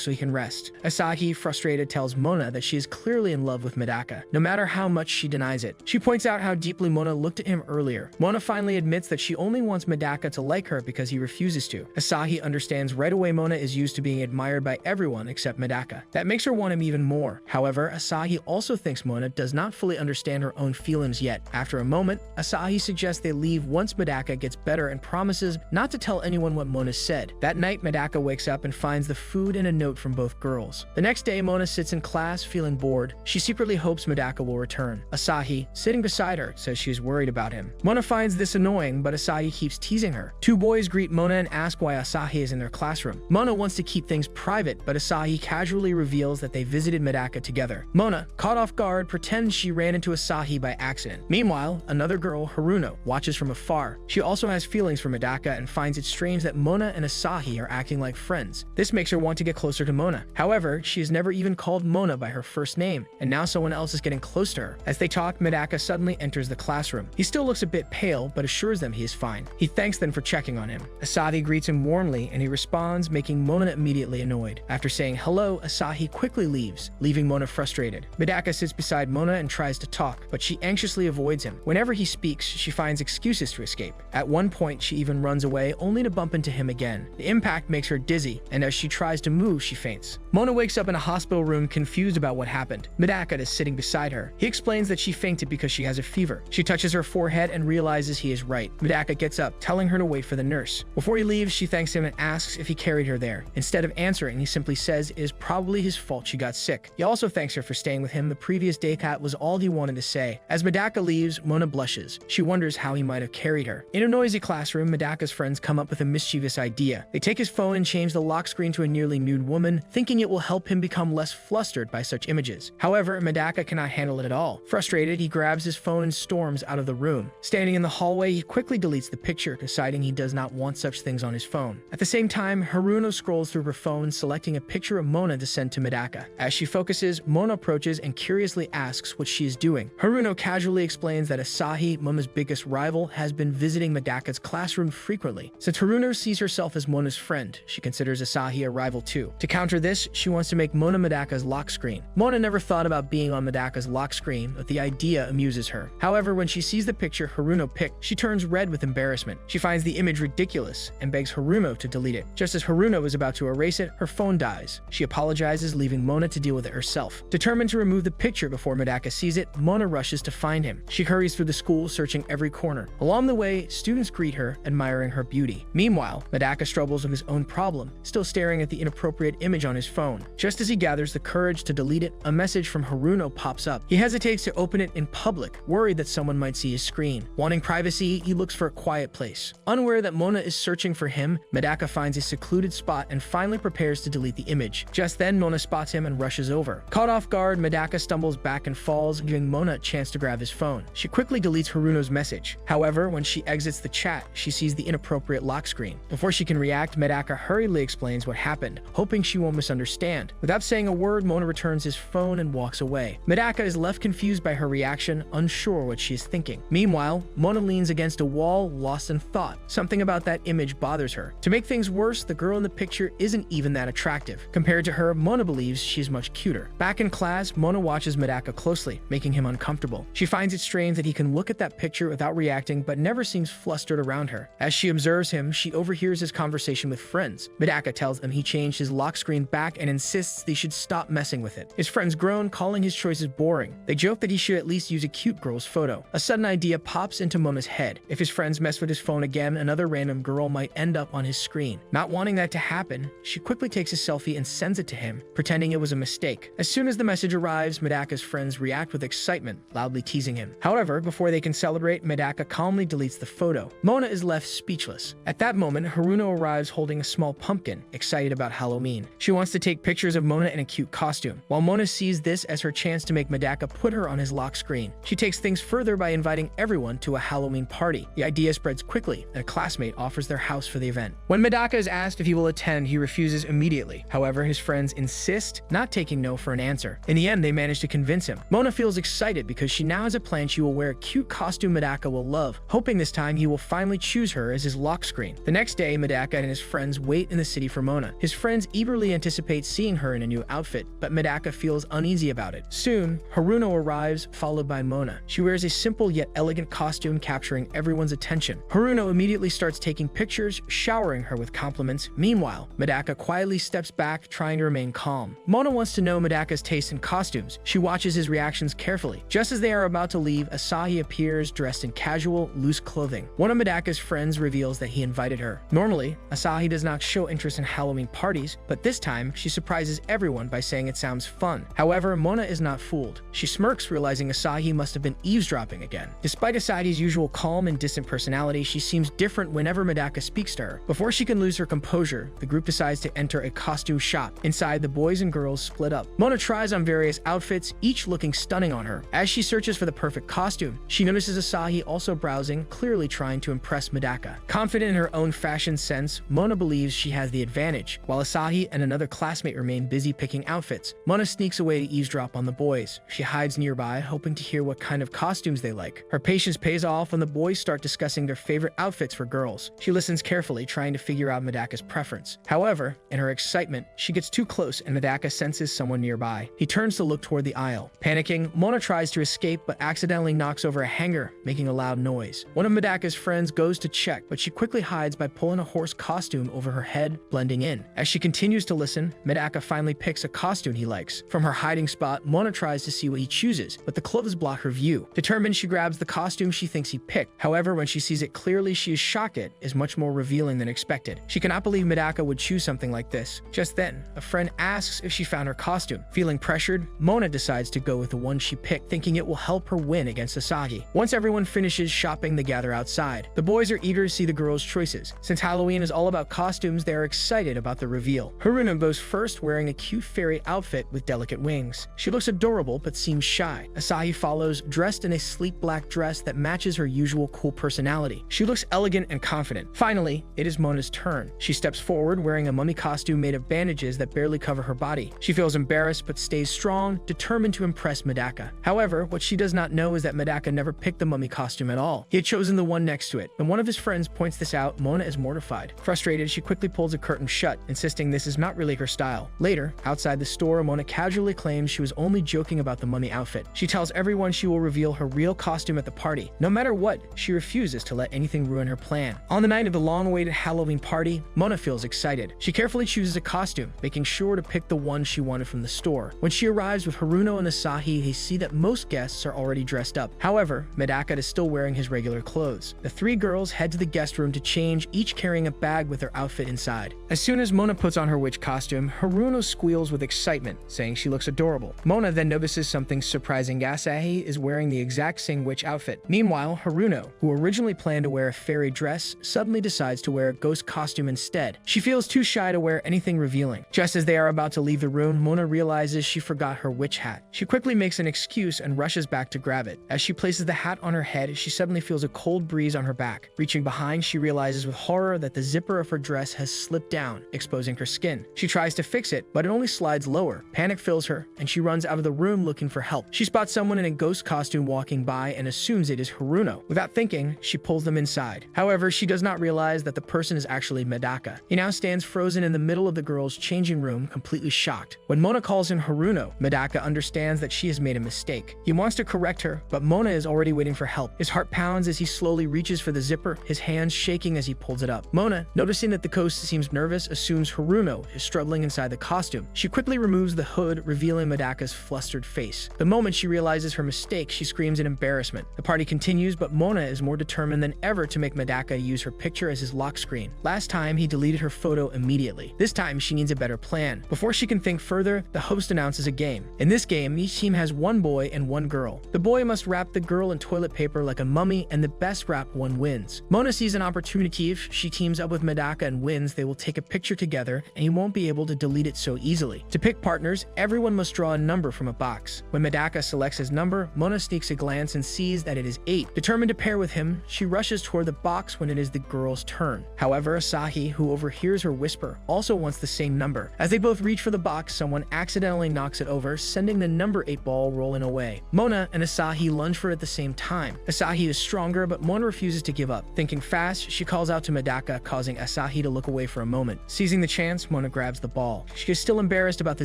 so he can rest. Asahi, frustrated, tells Mona that she is clearly in love with Medaka, no matter how much she denies it. She points out how deeply Mona looked at him earlier. Mona finally admits that she only wants Medaka to like her because he refuses to. Asahi understands right away Mona is used to being admired by everyone except Medaka. That makes her want him even more. However, Asahi also thinks Mona does not fully understand her own feelings yet. After a moment, Asahi suggests they leave once Medaka gets better and promises not to tell anyone what Mona said. That night, Medaka wakes up and finds the food and a note from both girls. The next day, Mona sits in class feeling bored. She secretly hopes Medaka will return. Asahi, sitting beside her, says she is worried about him. Mona finds this annoying, but Asahi keeps teasing her. Two boys greet Mona and ask why Asahi is in their classroom. Mona wants to keep things private, but Asahi casually reveals that they visited Medaka together. Mona, caught off guard, pretends she ran into Asahi by accident. Meanwhile, another girl, Haruno, watches from afar. She also has feelings for Medaka and finds it strange that Mona and Asahi are acting like friends. This makes her want to get closer to Mona. However, she has never even called Mona by her first name, and now someone else is getting close to her. As they talk, Medaka suddenly enters the classroom. He still looks a bit pale, but assures them he is fine. He thanks them for checking on him. Asahi greets him warmly, and he responds, making Mona immediately annoyed. After saying hello, Asahi quickly leaves, leaving Mona frustrated. Medaka sits beside Mona and tries to talk, but she anxiously avoids him. Whenever he speaks, she finds excuses to escape. At one point, she even runs away, only to bump into him again. The impact makes her dizzy, and as she tries to move, she faints. Mona wakes up in a hospital room, confused about what happened. Medaka is sitting beside her. He explains that she fainted because she has a fever. She touches her forehead and realizes he is right. Medaka gets up, telling her to wait for the nurse. Before he leaves, she thanks him and asks if he carried her there. Instead of answering, he simply says it is probably his fault she got sick. He also thanks her for staying with him the previous day. That was all he wanted to say. As Medaka leaves, Mona blushes. She wonders how he might have carried her. In a noisy classroom, Medaka's friends come up with a mischievous idea. They take his phone and change the lock screen to a nearly nude woman, thinking it will help him become less flustered by such images. However, Medaka cannot handle it at all. Frustrated, he grabs his phone and storms out of the room. Standing in the hallway, he quickly deletes the picture, deciding he does not want such things on his phone. At the same time, Haruno scrolls through her phone, selecting a picture of Mona to send to Medaka. As she focuses, Mona approaches and curiously asks what she is doing. Haruno casually explains that Asahi, Mona's biggest rival, has been visiting Medaka's classroom frequently. Since Haruno sees herself as Mona's friend, she considers Asahi a rival too. To counter this, she wants to make Mona Medaka's lock screen. Mona never thought about being on Medaka's lock screen, but the idea amuses her. However, when she sees the picture Haruno picked, she turns red with embarrassment. She finds the image ridiculous and begs Haruno to delete it. Just as Haruno is about to erase it, her phone dies. She apologizes, leaving Mona to deal with it herself. Determined to remove the picture before Medaka sees it, Mona rushes to find him. She hurries through the school, searching every corner. Along the way, students greet her, admiring her beauty. Meanwhile, Medaka struggles with his own problem, still staring at the inappropriate image on his phone. Just as he gathers the courage to delete it, a message from Haruno pops up. He hesitates to open it in public, worried that someone might see his screen. Wanting privacy, he looks for a quiet place. Unaware that Mona is searching for him, Medaka finds a secluded spot and finally prepares to delete the image. Just then, Mona spots him and rushes over. Caught off guard, Medaka stumbles back and falls, giving Mona a chance to grab his phone. She quickly deletes Haruno's message. However, when she exits the chat, she sees the inappropriate lock screen. Before she can react, Medaka hurriedly explains what happened, hoping she won't misunderstand. Without saying a word, Mona returns his phone and walks away. Medaka is left confused by her reaction, unsure what she is thinking. Meanwhile, Mona leans against a wall, lost in thought. Something about that image bothers her. To make things worse, the girl in the picture isn't even that attractive. Compared to her, Mona believes she's much cuter. Back in class, Mona watches Medaka closely, making him uncomfortable. She finds it strange that he can look at that picture without reacting, but never seems flustered around her. As she observes him, she overhears his conversation with friends. Medaka tells them he changed his lock screen back and insists they should stop messing with it. His friends groan, calling his choices boring. They joke that he should at least use a cute girl's photo. A sudden idea pops into Mona's head. If his friends mess with his phone again, another random girl might end up on his screen. Not wanting that to happen, she quickly takes a selfie and sends it to him, pretending it was a mistake. As soon as the message arrives, Medaka's friends react with excitement, loudly teasing him. However, before they can celebrate, Medaka calmly deletes the photo. Mona is left speechless. At that moment, Haruno arrives holding a small pumpkin, excited about Halloween. She wants to take pictures of Mona in a cute costume. While Mona sees this as her chance to make Medaka put her on his lock screen, she takes things further by inviting everyone to a Halloween party. The idea spreads quickly, and a classmate offers their house for the event. When Medaka is asked if he will attend, he refuses immediately. However, his friends insist, not taking no for an answer. In the end, they manage to convince him. Mona feels excited because she now has a plan. She will wear a cute costume Medaka will love, hoping this time he will finally choose her as his lock screen. The next day, Medaka and his friends wait in the city for Mona. His friends eagerly anticipate seeing her in a new outfit, but Medaka feels uneasy about it. Soon, Haruno arrives, followed by Mona. She wears a simple yet elegant costume, capturing everyone's attention. Haruno immediately starts taking pictures, showering her with compliments. Meanwhile, Medaka quietly steps back, trying to remain calm. Mona wants to know Medaka's taste in costumes. She watches his reactions carefully. Just as they are about to leave, Asahi appears dressed in casual, loose clothing. One of Medaka's friends reveals that he invited her. Normally, Asahi does not show interest in Halloween parties, but this time, she surprises everyone by saying it sounds fun. However, Mona is not fooled. She smirks, realizing Asahi must have been eavesdropping again. Despite Asahi's usual calm and distant personality, she seems different whenever Medaka speaks to her. Before she can lose her composure, the group decides to enter a costume shop. Inside, the boys and girls split up. Mona tries on various outfits, each looking stunning on her. As she searches for the perfect costume, she notices Asahi also browsing, clearly trying to impress Medaka. Confident in her own fashion sense, Mona believes she has the advantage. While Asahi and another classmate remain busy picking outfits, Mona sneaks away to eavesdrop on the boys. She hides nearby, hoping to hear what kind of costumes they like. Her patience pays off when the boys start discussing their favorite outfits for girls. She listens carefully, trying to figure out Medaka's preference. However, in her excitement, she gets too close and Medaka senses someone nearby. He turns to look toward the aisle. Panicking, Mona tries to escape but accidentally knocks over a hanger, making a loud noise. One of Medaka's friends goes to check, but she quickly hides by pulling a horse costume over her head, blending in. As she continues to listen, Medaka finally picks a costume he likes. From her hiding spot, Mona tries to see what he chooses, but the clothes block her view. Determined, she grabs the costume she thinks he picked. However, when she sees it clearly, she is shocked. It is much more revealing than expected. She cannot believe Medaka would choose something like this. Just then, a friend asks if she found her costume. Feeling pressured, Mona decides to go with the one she picked, thinking it will help her win against Asahi. Once everyone finishes shopping, they gather outside. The boys are eager to see the girls' choices. Since Halloween is all about costumes, they are excited about the reveal. Haruno goes first, wearing a cute fairy outfit with delicate wings. She looks adorable but seems shy. Asahi follows, dressed in a sleek black dress that matches her usual cool personality. She looks elegant and confident. Finally, it is Mona's turn. She steps forward, wearing a mummy costume made of bandages that barely cover her body. She feels embarrassed but stays strong, determined to impress Medaka. However, what she does not know is that Medaka never picked the mummy costume at all. He had chosen the one next to it. When one of his friends points this out, Mona is mortified. Frustrated, she quickly pulls a curtain shut, insisting this is not really her style. Later, outside the store, Mona casually claims she was only joking about the mummy outfit. She tells everyone she will reveal her real costume at the party. No matter what, she refuses to let anything ruin her plan. On the night of the long-awaited Halloween party, Mona feels excited. She carefully chooses a costume, making sure to pick the one she wanted from the store. When she arrives with Haruno and Asahi, they see that most guests are already dressed up. However, Medaka is still wearing his regular clothes. The three girls head to the guest room to change, each carrying a bag with their outfit inside. As soon as Mona puts on her witch costume, Haruno squeals with excitement, saying she looks adorable. Mona then notices something surprising. Asahi is wearing the exact same witch outfit. Meanwhile, Haruno, who originally planned to wear a fairy dress, suddenly decides to wear a ghost costume instead. She feels too shy to wear anything revealing. Just as they are about to leave the room, Mona realizes she forgot her witch hat. She quickly makes an excuse and rushes back to grab it. As she places the hat on her head, she suddenly feels a cold breeze on her back. Reaching behind, she realizes with horror that the zipper of her dress has slipped down, exposing her skin. She tries to fix it, but it only slides lower. Panic fills her, and she runs out of the room looking for help. She spots someone in a ghost costume walking by and assumes it is Haruno. Without thinking, she pulls them inside. However, she does not realize that the person is actually Medaka. He now stands frozen in the middle of the girls' changing room, completely shocked. When Mona calls him Haruno, Medaka understands that she has made a mistake. He wants to correct her, but Mona is already waiting for help. His heart pounds as he slowly reaches for the zipper, his hands shaking as he pulls it up. Mona, noticing that the ghost seems nervous, assumes Haruno is struggling inside the costume. She quickly removes the hood, revealing Medaka's flustered face. The moment she realizes her mistake, she screams in embarrassment. The party continues, but Mona is more determined than ever to make Medaka use her picture as his lock screen. Last time, he deleted her photo immediately. This time, she needs a better plan. Before she can think further, the host announces a game. In this game, each team has one boy and one girl. The boy must wrap the girl in toilet paper like a mummy, and the best wrapped one wins. Mona sees an opportunity. If she teams up with Medaka and wins, they will take a picture together, and he won't be able to delete it so easily. To pick partners, everyone must draw a number from a box. When Medaka selects his number, Mona sneaks a glance and sees that it is 8. Determined to pair with him, she rushes rushes toward the box when it is the girl's turn. However, Asahi, who overhears her whisper, also wants the same number. As they both reach for the box, someone accidentally knocks it over, sending the number 8 ball rolling away. Mona and Asahi lunge for it at the same time. Asahi is stronger, but Mona refuses to give up. Thinking fast, she calls out to Medaka, causing Asahi to look away for a moment. Seizing the chance, Mona grabs the ball. She is still embarrassed about the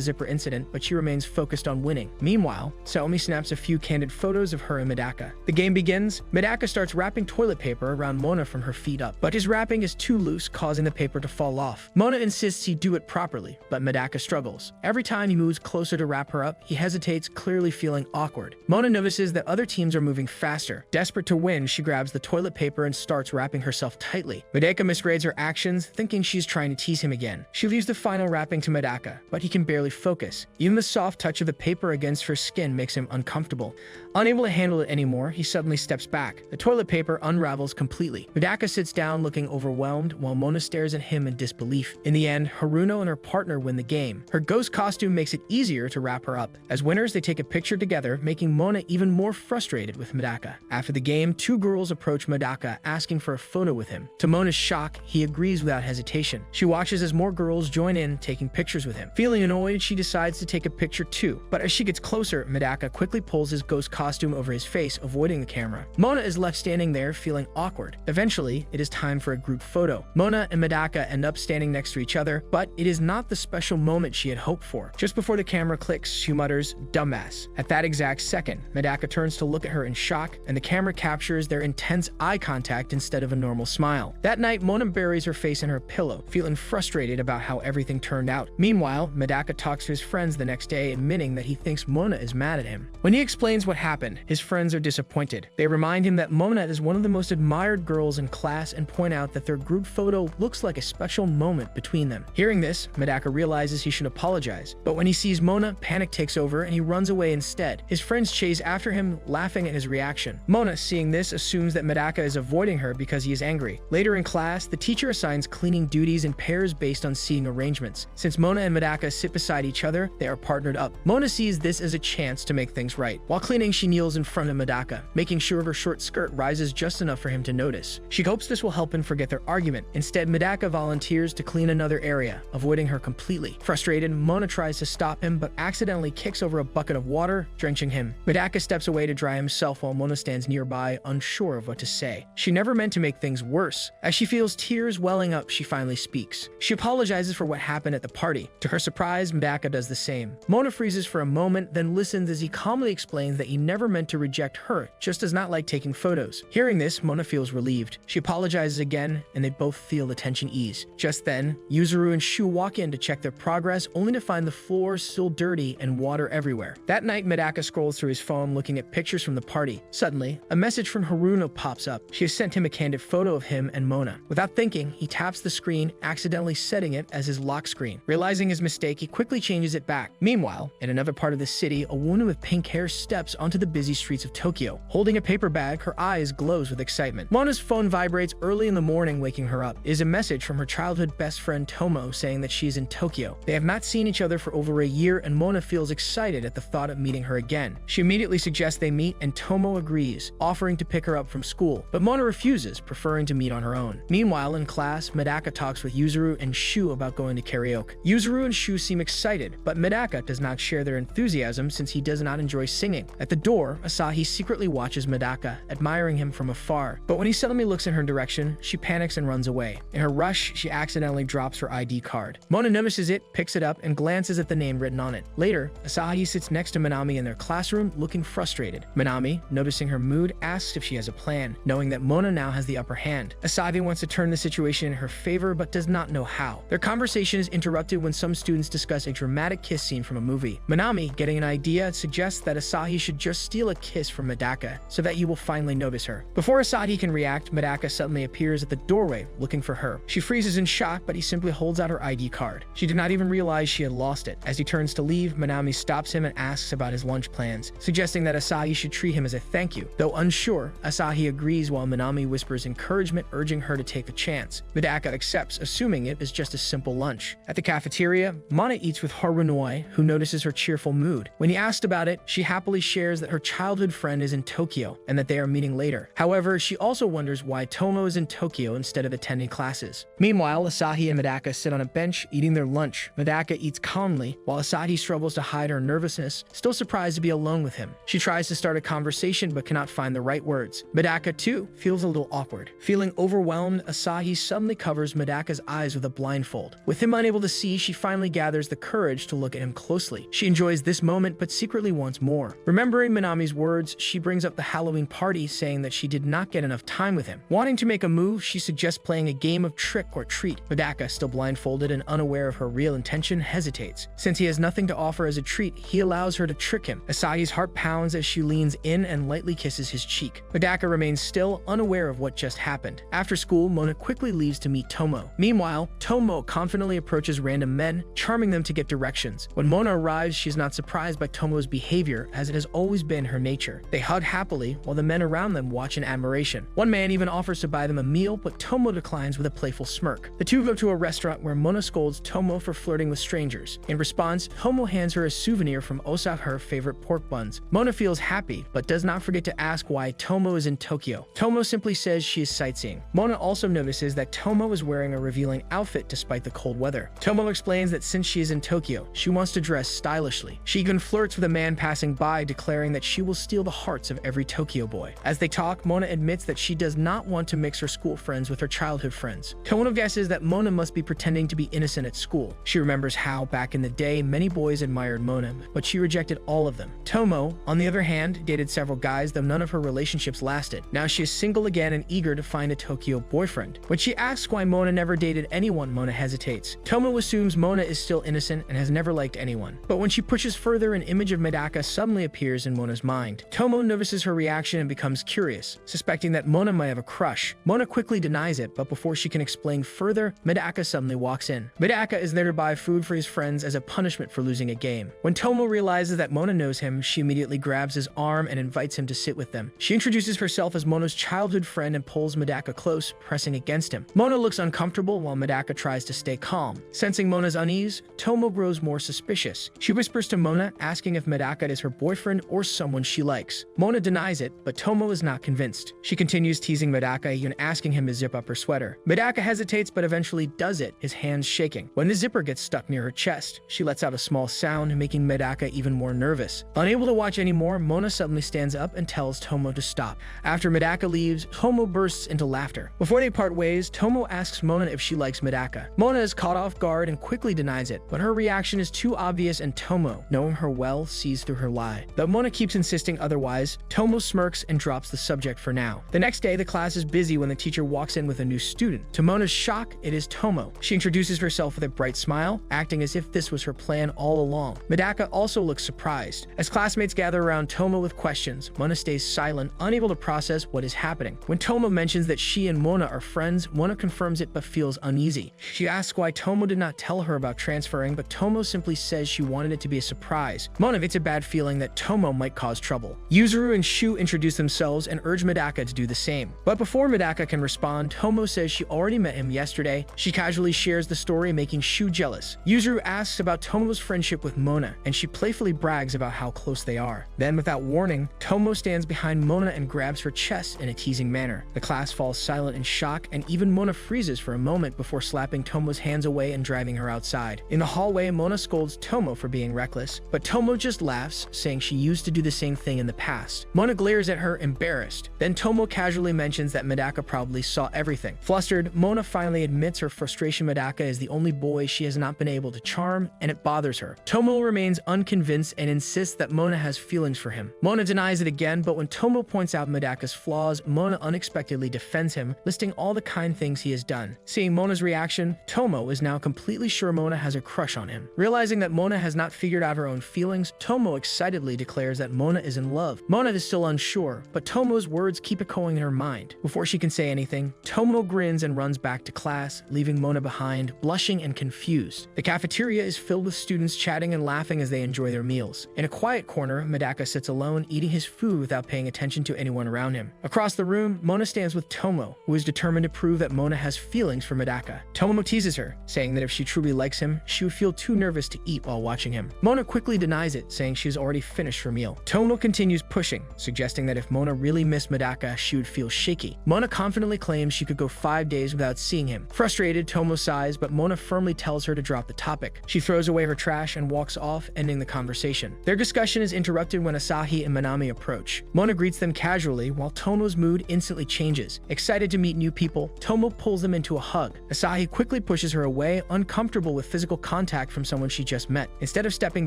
zipper incident, but she remains focused on winning. Meanwhile, Saomi snaps a few candid photos of her and Medaka. The game begins. Medaka starts wrapping toilet paper around Mona from her feet up, but his wrapping is too loose, causing the paper to fall off. Mona insists he do it properly, but Medaka struggles. Every time he moves closer to wrap her up, he hesitates, clearly feeling awkward. Mona notices that other teams are moving faster. Desperate to win, she grabs the toilet paper and starts wrapping herself tightly. Medaka misreads her actions, thinking she's trying to tease him again. She leaves the final wrapping to Medaka, but he can barely focus. Even the soft touch of the paper against her skin makes him uncomfortable. Unable to handle it anymore, he suddenly steps back. The toilet paper unravels completely. Medaka sits down looking overwhelmed, while Mona stares at him in disbelief. In the end, Haruno and her partner win the game. Her ghost costume makes it easier to wrap her up. As winners, they take a picture together, making Mona even more frustrated with Medaka. After the game, 2 girls approach Medaka, asking for a photo with him. To Mona's shock, he agrees without hesitation. She watches as more girls join in, taking pictures with him. Feeling annoyed, she decides to take a picture too. But as she gets closer, Medaka quickly pulls his ghost costume over his face, avoiding the camera. Mona is left standing there, feeling awkward. Eventually, it is time for a group photo. Mona and Medaka end up standing next to each other, but it is not the special moment she had hoped for. Just before the camera clicks, she mutters, "Dumbass." At that exact second, Medaka turns to look at her in shock, and the camera captures their intense eye contact instead of a normal smile. That night, Mona buries her face in her pillow, feeling frustrated about how everything turned out. Meanwhile, Medaka talks to his friends the next day, admitting that he thinks Mona is mad at him. When he explains what happened, his friends are disappointed. They remind him that Mona is one of the most admired girls in class and point out that their group photo looks like a special moment between them. Hearing this, Medaka realizes he should apologize, but when he sees Mona, panic takes over and he runs away instead. His friends chase after him, laughing at his reaction. Mona, seeing this, assumes that Medaka is avoiding her because he is angry. Later in class, the teacher assigns cleaning duties in pairs based on seating arrangements. Since Mona and Medaka sit beside each other, they are partnered up. Mona sees this as a chance to make things right. While cleaning, she kneels in front of Medaka, making sure her short skirt rises just enough for him to notice. She hopes this will help him forget their argument. Instead, Medaka volunteers to clean another area, avoiding her completely. Frustrated, Mona tries to stop him, but accidentally kicks over a bucket of water, drenching him. Medaka steps away to dry himself while Mona stands nearby, unsure of what to say. She never meant to make things worse. As she feels tears welling up, she finally speaks. She apologizes for what happened at the party. To her surprise, Medaka does the same. Mona freezes for a moment, then listens as he calmly explains that he never meant to reject her, just does not like taking photos. Hearing this, Mona feels relieved. She apologizes again, and they both feel the tension ease. Just then, Yuzuru and Shu walk in to check their progress, only to find the floor still dirty and water everywhere. That night, Medaka scrolls through his phone looking at pictures from the party. Suddenly, a message from Haruno pops up. She has sent him a candid photo of him and Mona. Without thinking, he taps the screen, accidentally setting it as his lock screen. Realizing his mistake, he quickly changes it back. Meanwhile, in another part of the city, a woman with pink hair steps onto the busy streets of Tokyo. Holding a paper bag, her eyes glows with excitement. Mona's phone vibrates early in the morning, waking her up. It is a message from her childhood best friend Tomo saying that she is in Tokyo. They have not seen each other for over a year, and Mona feels excited at the thought of meeting her again. She immediately suggests they meet, and Tomo agrees, offering to pick her up from school. But Mona refuses, preferring to meet on her own. Meanwhile, in class, Medaka talks with Yuzuru and Shu about going to karaoke. Yuzuru and Shu seem excited, but Medaka does not share their enthusiasm since he does not enjoy singing. At the door, Asahi secretly watches Medaka, admiring him from afar. But when he suddenly looks in her direction, she panics and runs away. In her rush, she accidentally drops her ID card. Mona notices it, picks it up, and glances at the name written on it. Later, Asahi sits next to Minami in their classroom, looking frustrated. Minami, noticing her mood, asks if she has a plan, knowing that Mona now has the upper hand. Asahi wants to turn the situation in her favor, but does not know how. Their conversation is interrupted when some students discuss a dramatic kiss scene from a movie. Minami, getting an idea, suggests that Asahi should just steal a kiss from Medaka, so that he will finally notice her. Before Asahi can react, Medaka suddenly appears at the doorway, looking for her. She freezes in shock, but he simply holds out her ID card. She did not even realize she had lost it. As he turns to leave, Minami stops him and asks about his lunch plans, suggesting that Asahi should treat him as a thank you. Though unsure, Asahi agrees while Minami whispers encouragement, urging her to take the chance. Medaka accepts, assuming it is just a simple lunch. At the cafeteria, Mana eats with Harunoi, who notices her cheerful mood. When he asked about it, she happily shares that her childhood friend is in Tokyo and that they are meeting later. However, she she also wonders why Tomo is in Tokyo instead of attending classes. Meanwhile, Asahi and Medaka sit on a bench eating their lunch. Medaka eats calmly, while Asahi struggles to hide her nervousness, still surprised to be alone with him. She tries to start a conversation but cannot find the right words. Medaka, too, feels a little awkward. Feeling overwhelmed, Asahi suddenly covers Medaka's eyes with a blindfold. With him unable to see, she finally gathers the courage to look at him closely. She enjoys this moment but secretly wants more. Remembering Minami's words, she brings up the Halloween party, saying that she did not get enough time with him. Wanting to make a move, she suggests playing a game of trick or treat. Medaka, still blindfolded and unaware of her real intention, hesitates. Since he has nothing to offer as a treat, he allows her to trick him. Asahi's heart pounds as she leans in and lightly kisses his cheek. Medaka remains still, unaware of what just happened. After school, Mona quickly leaves to meet Tomo. Meanwhile, Tomo confidently approaches random men, charming them to get directions. When Mona arrives, she is not surprised by Tomo's behavior, as it has always been her nature. They hug happily, while the men around them watch in admiration. One man even offers to buy them a meal, but Tomo declines with a playful smirk. The two go to a restaurant where Mona scolds Tomo for flirting with strangers. In response, Tomo hands her a souvenir from Osaka, her favorite pork buns. Mona feels happy, but does not forget to ask why Tomo is in Tokyo. Tomo simply says she is sightseeing. Mona also notices that Tomo is wearing a revealing outfit despite the cold weather. Tomo explains that since she is in Tokyo, she wants to dress stylishly. She even flirts with a man passing by, declaring that she will steal the hearts of every Tokyo boy. As they talk, Mona admits that she does not want to mix her school friends with her childhood friends. Tomo guesses that Mona must be pretending to be innocent at school. She remembers how, back in the day, many boys admired Mona, but she rejected all of them. Tomo, on the other hand, dated several guys, though none of her relationships lasted. Now she is single again and eager to find a Tokyo boyfriend. When she asks why Mona never dated anyone, Mona hesitates. Tomo assumes Mona is still innocent and has never liked anyone. But when she pushes further, an image of Medaka suddenly appears in Mona's mind. Tomo notices her reaction and becomes curious, suspecting that Mona might have a crush. Mona quickly denies it, but before she can explain further, Medaka suddenly walks in. Medaka is there to buy food for his friends as a punishment for losing a game. When Tomo realizes that Mona knows him, she immediately grabs his arm and invites him to sit with them. She introduces herself as Mona's childhood friend and pulls Medaka close, pressing against him. Mona looks uncomfortable while Medaka tries to stay calm. Sensing Mona's unease, Tomo grows more suspicious. She whispers to Mona, asking if Medaka is her boyfriend or someone she likes. Mona denies it, but Tomo is not convinced. She continues teasing Medaka, even asking him to zip up her sweater. Medaka hesitates but eventually does it, his hands shaking. When the zipper gets stuck near her chest, she lets out a small sound, making Medaka even more nervous. Unable to watch anymore, Mona suddenly stands up and tells Tomo to stop. After Medaka leaves, Tomo bursts into laughter. Before they part ways, Tomo asks Mona if she likes Medaka. Mona is caught off guard and quickly denies it, but her reaction is too obvious and Tomo, knowing her well, sees through her lie. Though Mona keeps insisting otherwise, Tomo smirks and drops the subject for now. The next day, the class is busy when the teacher walks in with a new student. To Mona's shock, it is Tomo. She introduces herself with a bright smile, acting as if this was her plan all along. Medaka also looks surprised. As classmates gather around Tomo with questions, Mona stays silent, unable to process what is happening. When Tomo mentions that she and Mona are friends, Mona confirms it but feels uneasy. She asks why Tomo did not tell her about transferring, but Tomo simply says she wanted it to be a surprise. Mona gets a bad feeling that Tomo might cause trouble. Yuzuru and Shu introduce themselves and urge Medaka to do the same. But before Medaka can respond, Tomo says she already met him yesterday. She casually shares the story, making Shu jealous. Yuzuru asks about Tomo's friendship with Mona, and she playfully brags about how close they are. Then, without warning, Tomo stands behind Mona and grabs her chest in a teasing manner. The class falls silent in shock, and even Mona freezes for a moment before slapping Tomo's hands away and driving her outside. In the hallway, Mona scolds Tomo for being reckless, but Tomo just laughs, saying she used to do the same thing in the past. Mona glares at her, embarrassed. Then Tomo casually mentions that Medaka probably saw everything. Flustered, Mona finally admits her frustration. Medaka is the only boy she has not been able to charm, and it bothers her. Tomo remains unconvinced and insists that Mona has feelings for him. Mona denies it again, but when Tomo points out Medaka's flaws, Mona unexpectedly defends him, listing all the kind things he has done. Seeing Mona's reaction, Tomo is now completely sure Mona has a crush on him. Realizing that Mona has not figured out her own feelings, Tomo excitedly declares that Mona is in love. Mona is still unsure, but Tomo's words keep echoing in her mind. Before she can say anything, Tomo grins and runs back to class, leaving Mona behind, blushing and confused. The cafeteria is filled with students chatting and laughing as they enjoy their meals. In a quiet corner, Medaka sits alone, eating his food without paying attention to anyone around him. Across the room, Mona stands with Tomo, who is determined to prove that Mona has feelings for Medaka. Tomo teases her, saying that if she truly likes him, she would feel too nervous to eat while watching him. Mona quickly denies it, saying she's already finished her meal. Tomo continues pushing, suggesting that if Mona really missed Medaka, she would feel shaky. Mona confidently claims she could go 5 days without seeing him. Frustrated, Tomo sighs, but Mona firmly tells her to drop the topic. She throws away her trash and walks off, ending the conversation. Their discussion is interrupted when Asahi and Minami approach. Mona greets them casually, while Tomo's mood instantly changes. Excited to meet new people, Tomo pulls them into a hug. Asahi quickly pushes her away, uncomfortable with physical contact from someone she just met. Instead of stepping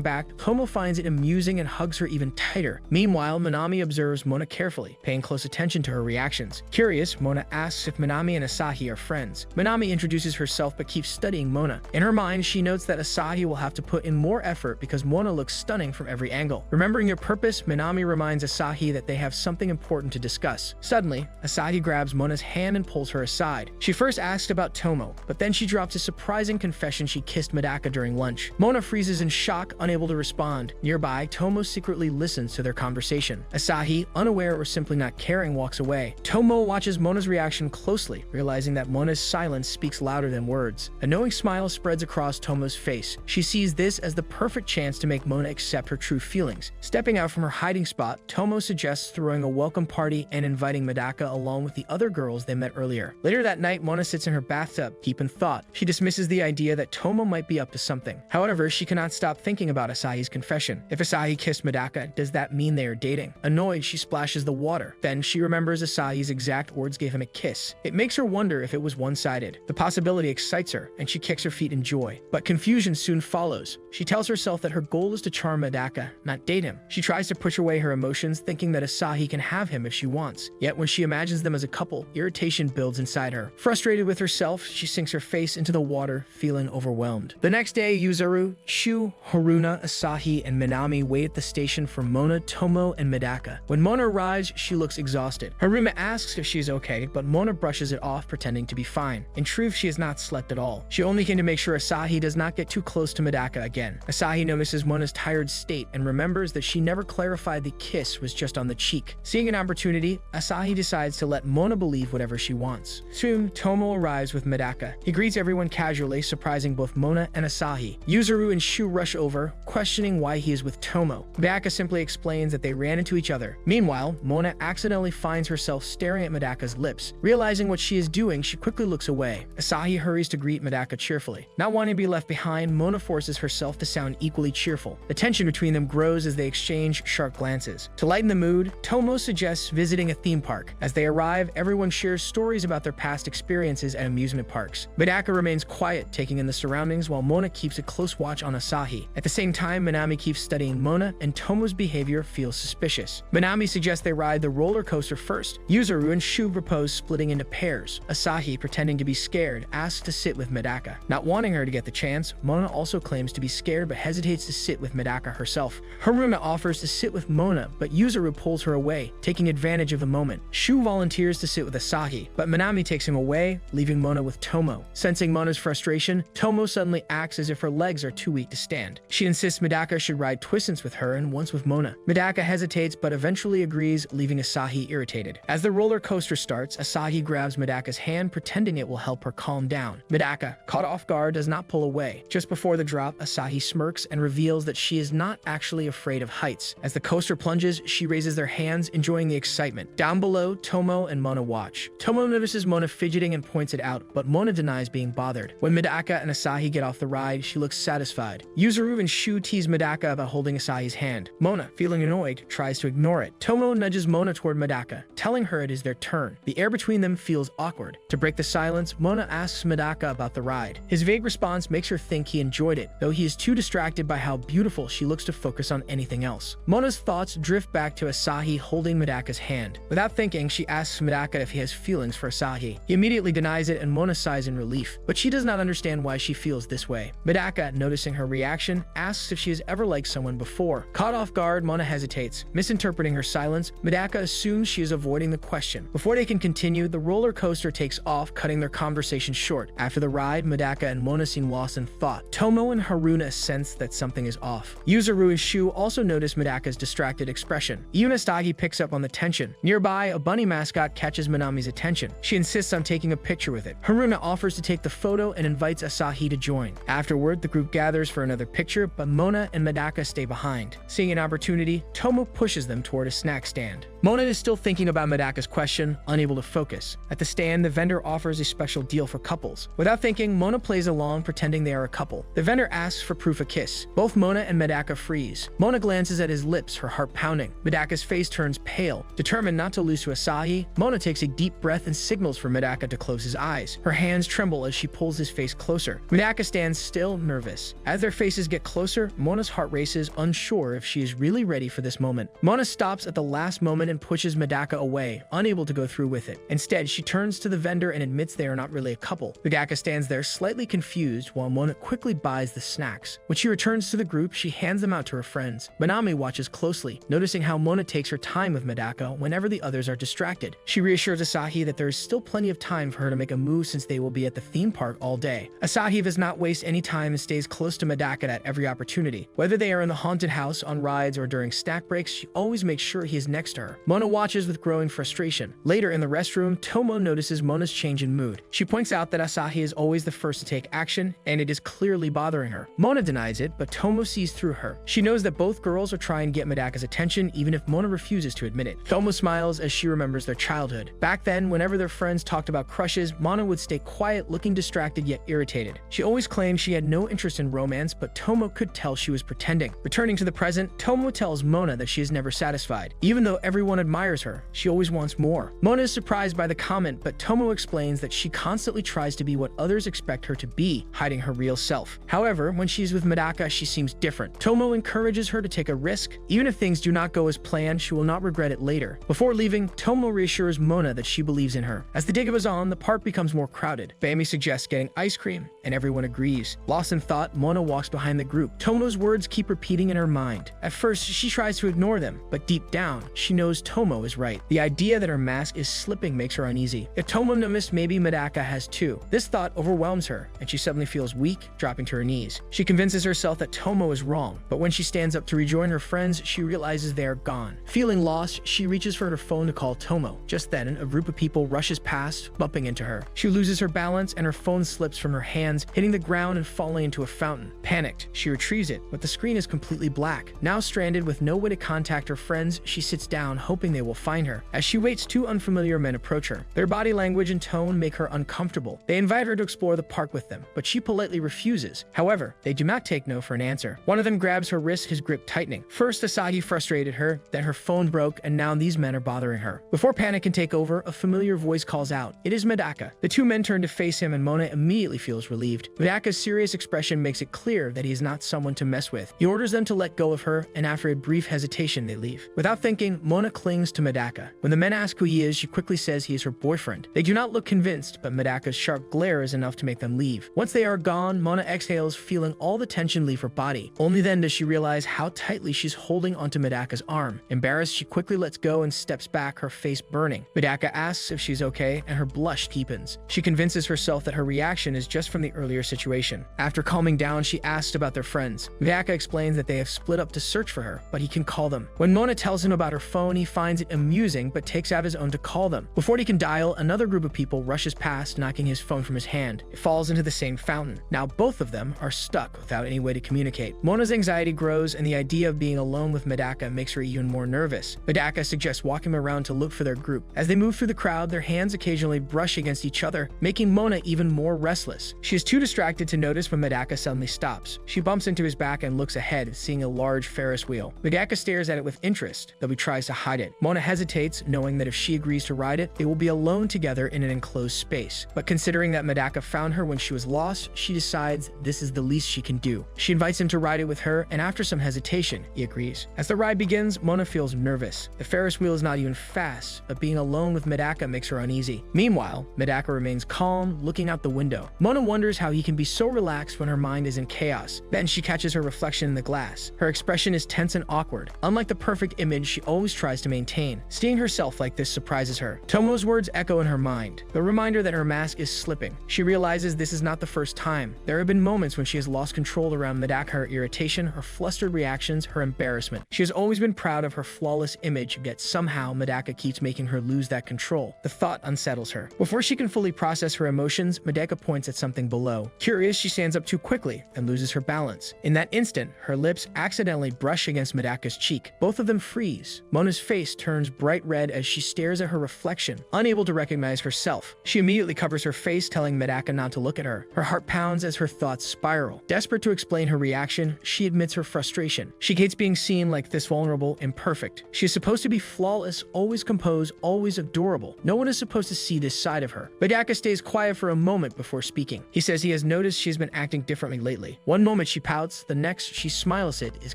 back, Tomo finds it amusing and hugs her even tighter. Meanwhile, Minami observes Mona carefully, paying close attention to her reactions. Curious, Mona asks if Minami and Asahi are friends. Minami introduces herself but keeps studying Mona. In her mind, she notes that Asahi will have to put in more effort because Mona looks stunning from every angle. Remembering their purpose, Minami reminds Asahi that they have something important to discuss. Suddenly, Asahi grabs Mona's hand and pulls her aside. She first asked about Tomo, but then she drops a surprising confession she kissed Medaka during lunch. Mona freezes in shock, unable to respond. Nearby, Tomo secretly listens to their conversation. Asahi, unaware or simply not caring, walks away. Tomo watches Mona's reaction closely, realizing that Mona's silence speaks louder than words. A knowing smile spreads across Tomo's face. She sees this as the perfect chance to make Mona accept her true feelings. Stepping out from her hiding spot, Tomo suggests throwing a welcome party and inviting Medaka along with the other girls they met earlier. Later that night, Mona sits in her bathtub, deep in thought. She dismisses the idea that Tomo might be up to something. However, she cannot stop thinking about Asahi's confession. If Asahi kissed Medaka, does that mean they are dating? Annoyed, she splashes the water. Then she remembers Asahi's exact words gave him a kiss. It makes her wonder if it was one-sided. The possibility excites her, and she kicks her feet in joy. But confusion soon follows. She tells herself that her goal is to charm Medaka, not date him. She tries to push away her emotions, thinking that Asahi can have him if she wants. Yet when she imagines them as a couple, irritation builds inside her. Frustrated with herself, she sinks her face into the water, feeling overwhelmed. The next day, Yuzuru, Shu, Haruna, Asahi, and Minami wait at the station for Mona, Tomo, and Medaka. When Mona arrives, she looks exhausted. Haruna asks if she is okay, but Mona brushes it off, pretending to be fine. In truth, she has not slept at all. She only came to make sure Asahi does not get too close to Medaka again. Asahi notices Mona's tired state and remembers that she never clarified the kiss was just on the cheek. Seeing an opportunity, Asahi decides to let Mona believe whatever she wants. Soon, Tomo arrives with Medaka. He greets everyone casually, surprising both Mona and Asahi. Yuzuru and Shu rush over, questioning why he is with Tomo. Medaka simply explains that they ran into each other. Meanwhile, Mona accidentally finds herself staring at Medaka's lips. Realizing what she is doing, she quickly looks away. Asahi hurries to greet Medaka cheerfully. Not wanting to be left behind, Mona forces herself to sound equally cheerful. The tension between them grows as they exchange sharp glances. To lighten the mood, Tomo suggests visiting a theme park. As they arrive, everyone shares stories about their past experiences at amusement parks. Medaka remains quiet, taking in the surroundings, while Mona keeps a close watch on Asahi. At the same time, Minami keeps studying Mona, and Tomo's behavior feels suspicious. Minami suggests they ride the roller coaster first. Yuzuru and Shu propose splitting into pairs. Asahi, pretending to be scared, asks to sit with Medaka. Not wanting her to get the chance, Mona also claims to be scared but hesitates to sit with Medaka herself. Haruna offers to sit with Mona, but Yuzuru pulls her away, taking advantage of the moment. Shu volunteers to sit with Asahi, but Minami takes him away, leaving Mona with Tomo. Sensing Mona's frustration, Tomo suddenly acts as if her legs are too weak to stand. She insists Medaka should ride Twistance with her and once with Mona. Medaka hesitates but eventually agrees, leaving Asahi irritated. As the roller coaster starts, Asahi grabs Medaka's hand, pretending it will help her calm down. Medaka, caught off guard, does not pull away. Just before the drop, Asahi smirks and reveals that she is not actually afraid of heights. As the coaster plunges, she raises their hands, enjoying the excitement. Down below, Tomo and Mona watch. Tomo notices Mona fidgeting and points it out, but Mona denies being bothered. When Medaka and Asahi get off the ride, she looks satisfied. Yuzuru and Shu tease Medaka about holding Asahi's hand. Mona, feeling annoyed, tries to ignore it. Tomo nudges Mona toward Medaka, telling her it is their turn. The air between them feels awkward. To break the silence, Mona asks Medaka about the ride. His vague response makes her think he enjoyed it, though he is too distracted by how beautiful she looks to focus on anything else. Mona's thoughts drift back to Asahi holding Medaka's hand. Without thinking, she asks Medaka if he has feelings for Asahi. He immediately denies it and Mona sighs in relief, but she does not understand why she feels this way. Medaka, noticing her reaction, asks if she has ever liked someone before. Caught off guard, Mona hesitates. Misinterpreting her silence, Medaka assumes she is avoiding the question. Before they can continue, the roller coaster takes off, cutting their conversation short. After the ride, Medaka and Mona seem lost in thought. Tomo and Haruna sense that something is off. Yuzuru and Shu also notice Medaka's distracted expression. Yunastagi picks up on the tension. Nearby, a bunny mascot catches Minami's attention. She insists on taking a picture with it. Haruna offers to take the photo and invites Asahi to join. Afterward, the group gathers for another picture, but Mona and Medaka stay behind. Seeing an opportunity, Tomo pushes them toward a snack stand. Mona is still thinking about Medaka's question, unable to focus. At the stand, the vendor offers a special deal for couples. Without thinking, Mona plays along, pretending they are a couple. The vendor asks for proof of kiss. Both Mona and Medaka freeze. Mona glances at his lips, her heart pounding. Medaka's face turns pale. Determined not to lose to Asahi, Mona takes a deep breath and signals for Medaka to close his eyes. Her hands tremble as she pulls his face closer. Medaka stands still, nervous. As their faces get closer, Mona's heart races, unsure if she is really ready for this moment. Mona stops at the last moment and pushes Medaka away, unable to go through with it. Instead, she turns to the vendor and admits they are not really a couple. Medaka stands there slightly confused while Mona quickly buys the snacks. When she returns to the group, she hands them out to her friends. Manami watches closely, noticing how Mona takes her time with Medaka whenever the others are distracted. She reassures Asahi that there is still plenty of time for her to make a move since they will be at the theme park all day. Asahi does not waste any time and stays close to Medaka at every opportunity. Whether they are in the haunted house, on rides, or during snack breaks, she always makes sure he is next to her. Mona watches with growing frustration. Later in the restroom, Tomo notices Mona's change in mood. She points out that Asahi is always the first to take action, and it is clearly bothering her. Mona denies it, but Tomo sees through her. She knows that both girls are trying to get Medaka's attention, even if Mona refuses to admit it. Tomo smiles as she remembers their childhood. Back then, whenever their friends talked about crushes, Mona would stay quiet, looking distracted yet irritated. She always claimed she had no interest in romance, but Tomo could tell she was pretending. Returning to the present, Tomo tells Mona that she is never satisfied. Even though everyone admires her, she always wants more. Mona is surprised by the comment, but Tomo explains that she constantly tries to be what others expect her to be, hiding her real self. However, when she's with Medaka, she seems different. Tomo encourages her to take a risk. Even if things do not go as planned, she will not regret it later. Before leaving, Tomo reassures Mona that she believes in her. As the day goes on, the park becomes more crowded. Bami suggests getting ice cream, and everyone agrees. Lost in thought, Mona walks behind the group. Tomo's words keep repeating in her mind. At first, she tries to ignore them, but deep down, she knows Tomo is right. The idea that her mask is slipping makes her uneasy. If Tomo noticed, maybe Medaka has too. This thought overwhelms her, and she suddenly feels weak, dropping to her knees. She convinces herself that Tomo is wrong, but when she stands up to rejoin her friends, she realizes they are gone. Feeling lost, she reaches for her phone to call Tomo. Just then, a group of people rushes past, bumping into her. She loses her balance, and her phone slips from her hands, hitting the ground and falling into a fountain. Panicked, she retrieves it, but the screen is completely black. Now stranded with no way to contact her friends, she sits down, hoping they will find her. As she waits, two unfamiliar men approach her. Their body language and tone make her uncomfortable. They invite her to explore the park with them, but she politely refuses. However, they do not take no for an answer. One of them grabs her wrist, his grip tightening. First, Asahi frustrated her, then her phone broke, and now these men are bothering her. Before panic can take over, a familiar voice calls out. It is Medaka. The two men turn to face him, and Mona immediately feels relieved. Medaka's serious expression makes it clear that he is not someone to mess with. He orders them to let go of her, and after a brief hesitation, they leave. Without thinking, Mona clings to Medaka. When the men ask who he is, she quickly says he is her boyfriend. They do not look convinced, but Medaka's sharp glare is enough to make them leave. Once they are gone, Mona exhales, feeling all the tension leave her body. Only then does she realize how tightly she's holding onto Medaka's arm. Embarrassed, she quickly lets go and steps back, her face burning. Medaka asks if she's okay, and her blush deepens. She convinces herself that her reaction is just from the earlier situation. After calming down, she asks about their friends. Medaka explains that they have split up to search for her, but he can call them. When Mona tells him about her phone, he finds it amusing, but takes out his own to call them. Before he can dial, another group of people rushes past, knocking his phone from his hand. It falls into the same fountain. Now both of them are stuck without any way to communicate. Mona's anxiety grows, and the idea of being alone with Medaka makes her even more nervous. Medaka suggests walking around to look for their group. As they move through the crowd, their hands occasionally brush against each other, making Mona even more restless. She is too distracted to notice when Medaka suddenly stops. She bumps into his back and looks ahead, seeing a large Ferris wheel. Medaka stares at it with interest, though he tries to hide it. Mona hesitates, knowing that if she agrees to ride it, they will be alone together in an enclosed space. But considering that Medaka found her when she was lost, she decides this is the least she can do. She invites him to ride it with her, and after some hesitation, he agrees. As the ride begins, Mona feels nervous. The Ferris wheel is not even fast, but being alone with Medaka makes her uneasy. Meanwhile, Medaka remains calm, looking out the window. Mona wonders how he can be so relaxed when her mind is in chaos. Then she catches her reflection in the glass. Her expression is tense and awkward, unlike the perfect image she always tries to maintain. Seeing herself like this surprises her. Tomo's words echo in her mind, the reminder that her mask is slipping. She realizes this is not the first time. There have been moments when she has lost control around Medaka, her irritation, her flustered reactions, her embarrassment. She has always been proud of her flawless image, yet somehow Medaka keeps making her lose that control. The thought unsettles her. Before she can fully process her emotions, Medaka points at something below. Curious, she stands up too quickly and loses her balance. In that instant, her lips accidentally brush against Medaka's cheek. Both of them freeze. Mona's face turns bright red as she stares at her reflection, unable to recognize herself. She immediately covers her face, telling Medaka not to look at her. Her heart pounds as her thoughts spiral. Desperate to explain her reaction, she admits her frustration. She hates being seen like this vulnerable, imperfect. She is supposed to be flawless, always composed, always adorable. No one is supposed to see this side of her. Medaka stays quiet for a moment before speaking. He says he has noticed she has been acting differently lately. One moment she pouts, the next she smiles. It is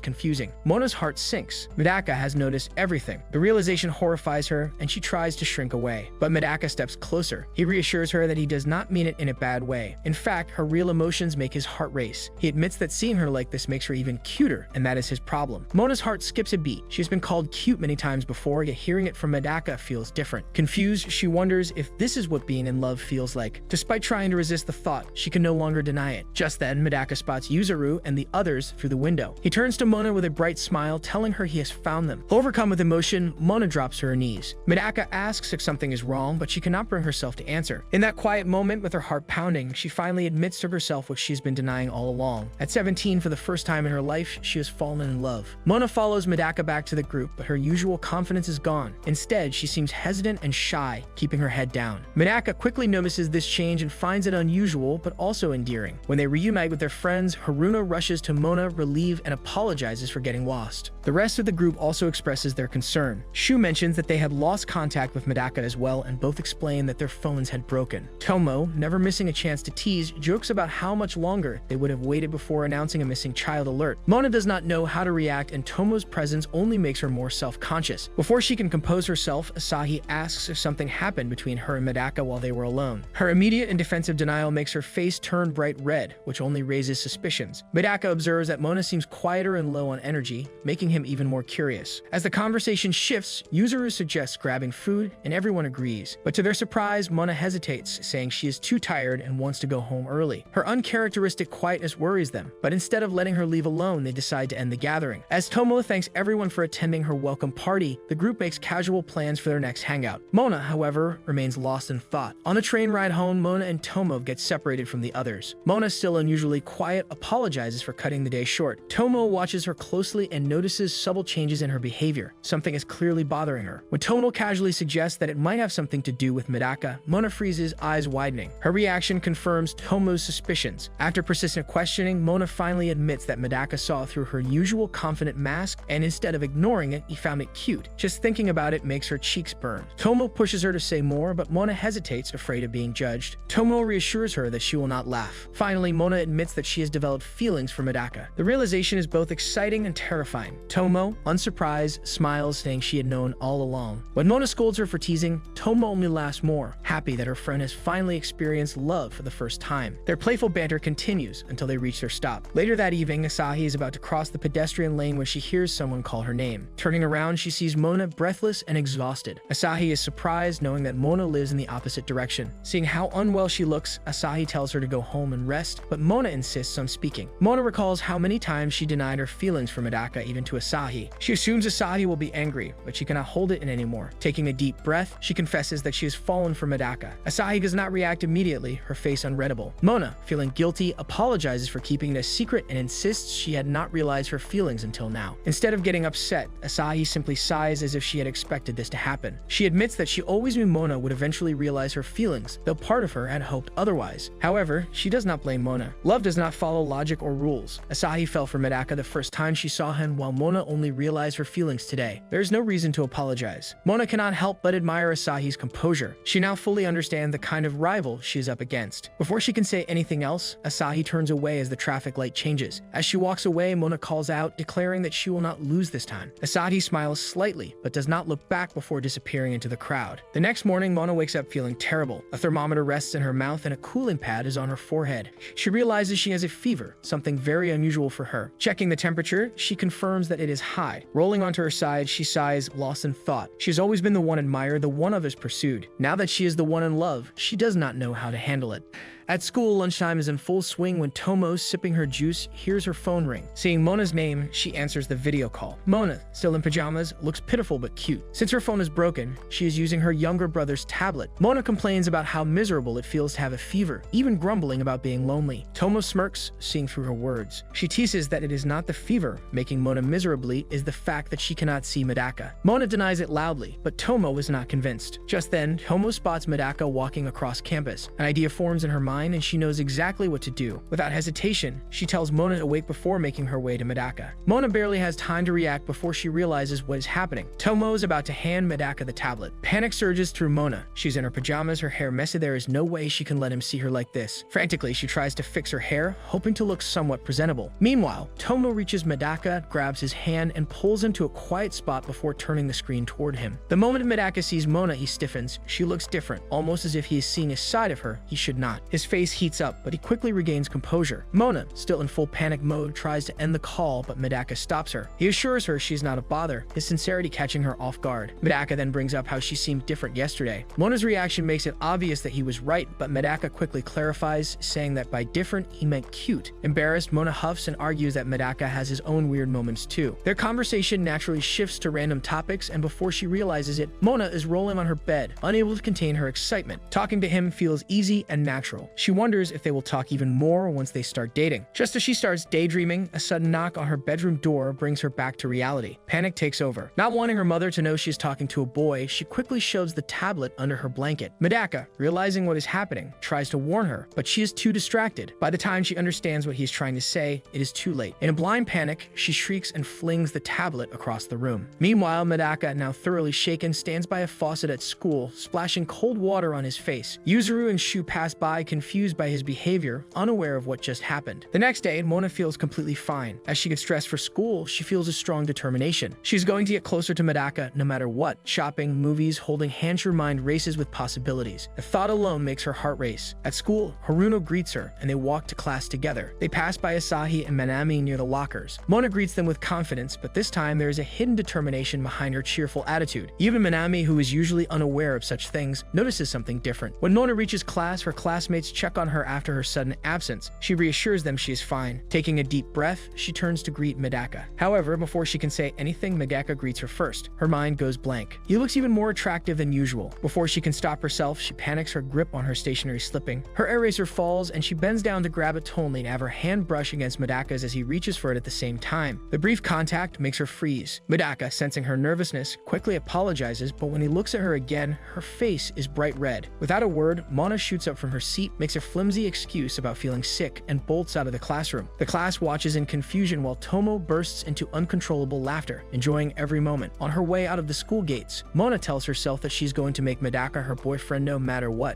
confusing. Mona's heart sinks. Medaka has noticed everything. The realization horrifies her, and she tries to shrink away. But Medaka steps closer. He reassures her that he does not mean it in a bad way. In fact, her real emotions make his heart race. He admits that seeing her like this makes her even cuter, and that is his problem. Mona's heart skips a beat. She has been called cute many times before, yet hearing it from Medaka feels different. Confused, she wonders if this is what being in love feels like. Despite trying to resist the thought, she can no longer deny it. Just then, Medaka spots Yuzuru and the others through the window. He turns to Mona with a bright smile, telling her he has found them. Overcome with emotion, Mona drops to her knees. Medaka asks if something is wrong, but she cannot bring herself to answer. In that quiet moment, with her heart pounding, she finally admits to herself what she's been denying all along. At 17, for the first time in her life, she has fallen in love. Mona follows Medaka back to the group, but her usual confidence is gone. Instead, she seems hesitant and shy, keeping her head down. Medaka quickly notices this change and finds it unusual, but also endearing. When they reunite with their friends, Haruna rushes to Mona, relieved, and apologizes for getting lost. The rest of the group also expresses their concern. Shu mentions that they had lost contact with Medaka as well, and both explain that their phones had broken. Tomo, never missing a chance to tease, jokes about how much longer they would have waited before announcing a missing child alert. Mona does not know how to react, and Tomo's presence only makes her more self-conscious. Before she can compose herself, Asahi asks if something happened between her and Medaka while they were alone. Her immediate and defensive denial makes her face turn bright red, which only raises suspicions. Medaka observes that Mona seems quieter and low on energy, making him even more curious. As the conversation shifts, Yuzuru suggests grabbing food, and everyone agrees. But to their surprise, Mona hesitates, saying she is too tired and wants to go home early. Her uncharacteristic quietness worries them, but instead of letting her leave alone, they decide to end the gathering. As Tomo thanks everyone for attending her welcome party, the group makes casual plans for their next hangout. Mona, however, remains lost in thought. On the train ride home, Mona and Tomo get separated from the others. Mona, still unusually quiet, apologizes for cutting the day short. Tomo watches her closely and notices subtle changes in her behavior. Something is clearly bothering her. When Tomo casually suggests that it might have something to do with Medaka, Mona freezes, eyes widening. Her reaction confirms Tomo's suspicions. After persistent questioning, Mona finally admits that Medaka saw through her usual confident mask, and instead of ignoring it, he found it cute. Just thinking about it makes her cheeks burn. Tomo pushes her to say more, but Mona hesitates, afraid of being judged. Tomo reassures her that she will not laugh. Finally, Mona admits that she has developed feelings for Medaka. The realization is both exciting and terrifying. Tomo, unsurprised, smiles, saying she had known all along. When Mona scolds her for teasing, Tomo only laughs more, happy that her friend has finally experienced love for the first time. Their playful banter continues until they reach their stop. Later that evening, Asahi is about to cross the pedestrian lane when she hears someone call her name. Turning around, she sees Mona breathless and exhausted. Asahi is surprised, knowing that Mona lives in the opposite direction. Seeing how unwell she looks, Asahi tells her to go home and rest, but Mona insists on speaking. Mona recalls how many times she denied her feelings for Medaka, even to Asahi. She assumes Asahi will be angry, but she cannot hold it in anymore. Taking a deep breath, she confesses that she has fallen for Medaka. Asahi does not react immediately, her face unreadable. Mona, feeling guilty, apologizes for keeping it a secret and insists she had not realized her feelings until now. Instead of getting upset, Asahi simply sighs as if she had expected this to happen. She admits that she always knew Mona would eventually realize her feelings, though part of her had hoped otherwise. However, she does not blame Mona. Love does not follow logic or rules. Asahi fell for Medaka the first time she saw him, while Mona only realized her feelings today. There is no reason to apologize. Mona cannot help but admire Asahi's composure. She now fully understands the kind of rival she is up against. Before she can say anything else, Asahi turns away as the traffic light changes. As she walks away, Mona calls out, declaring that she will not lose this time. Asahi smiles slightly, but does not look back before disappearing into the crowd. The next morning, Mona wakes up feeling terrible. A thermometer rests in her mouth and a cooling pad is on her forehead. She realizes she has a fever, something very unusual for her. Checking the temperature, she confirms that it is high. Rolling onto her side, she sighs, lost in thought. She has always been the one admired, the one others pursued. Now that she is the one in love, she does not know how to handle it. At school, lunchtime is in full swing when Tomo, sipping her juice, hears her phone ring. Seeing Mona's name, she answers the video call. Mona, still in pajamas, looks pitiful but cute. Since her phone is broken, she is using her younger brother's tablet. Mona complains about how miserable it feels to have a fever, even grumbling about being lonely. Tomo smirks, seeing through her words. She teases that it is not the fever making Mona miserably, is the fact that she cannot see Medaka. Mona denies it loudly, but Tomo is not convinced. Just then, Tomo spots Medaka walking across campus. An idea forms in her mind and she knows exactly what to do. Without hesitation, she tells Mona to wake before making her way to Medaka. Mona barely has time to react before she realizes what is happening. Tomo is about to hand Medaka the tablet. Panic surges through Mona. She's in her pajamas, her hair messy. There is no way she can let him see her like this. Frantically, she tries to fix her hair, hoping to look somewhat presentable. Meanwhile, Tomo reaches Medaka, grabs his hand, and pulls him to a quiet spot before turning the screen toward him. The moment Medaka sees Mona, he stiffens. She looks different, almost as if he is seeing a side of her he should not. His face heats up, but he quickly regains composure. Mona, still in full panic mode, tries to end the call, but Medaka stops her. He assures her she's not a bother, his sincerity catching her off guard. Medaka then brings up how she seemed different yesterday. Mona's reaction makes it obvious that he was right, but Medaka quickly clarifies, saying that by different, he meant cute. Embarrassed, Mona huffs and argues that Medaka has his own weird moments too. Their conversation naturally shifts to random topics, and before she realizes it, Mona is rolling on her bed, unable to contain her excitement. Talking to him feels easy and natural. She wonders if they will talk even more once they start dating. Just as she starts daydreaming, a sudden knock on her bedroom door brings her back to reality. Panic takes over. Not wanting her mother to know she's talking to a boy, she quickly shoves the tablet under her blanket. Medaka, realizing what is happening, tries to warn her, but she is too distracted. By the time she understands what he's trying to say, it is too late. In a blind panic, she shrieks and flings the tablet across the room. Meanwhile, Medaka, now thoroughly shaken, stands by a faucet at school, splashing cold water on his face. Yuzuru and Shu pass by, confused by his behavior, unaware of what just happened. The next day, Mona feels completely fine. As she gets dressed for school, she feels a strong determination. She's going to get closer to Medaka no matter what. Shopping, movies, holding hands, her mind races with possibilities. The thought alone makes her heart race. At school, Haruno greets her, and they walk to class together. They pass by Asahi and Manami near the lockers. Mona greets them with confidence, but this time there is a hidden determination behind her cheerful attitude. Even Manami, who is usually unaware of such things, notices something different. When Mona reaches class, her classmates check on her after her sudden absence. She reassures them she is fine. Taking a deep breath, she turns to greet Medaka. However, before she can say anything, Medaka greets her first. Her mind goes blank. He looks even more attractive than usual. Before she can stop herself, she panics, her grip on her stationery slipping. Her eraser falls, and she bends down to grab it, only to have her hand brush against Medaka's as he reaches for it at the same time. The brief contact makes her freeze. Medaka, sensing her nervousness, quickly apologizes, but when he looks at her again, her face is bright red. Without a word, Mona shoots up from her seat, makes a flimsy excuse about feeling sick, and bolts out of the classroom. The class watches in confusion while Tomo bursts into uncontrollable laughter, enjoying every moment. On her way out of the school gates, Mona tells herself that she's going to make Medaka her boyfriend no matter what.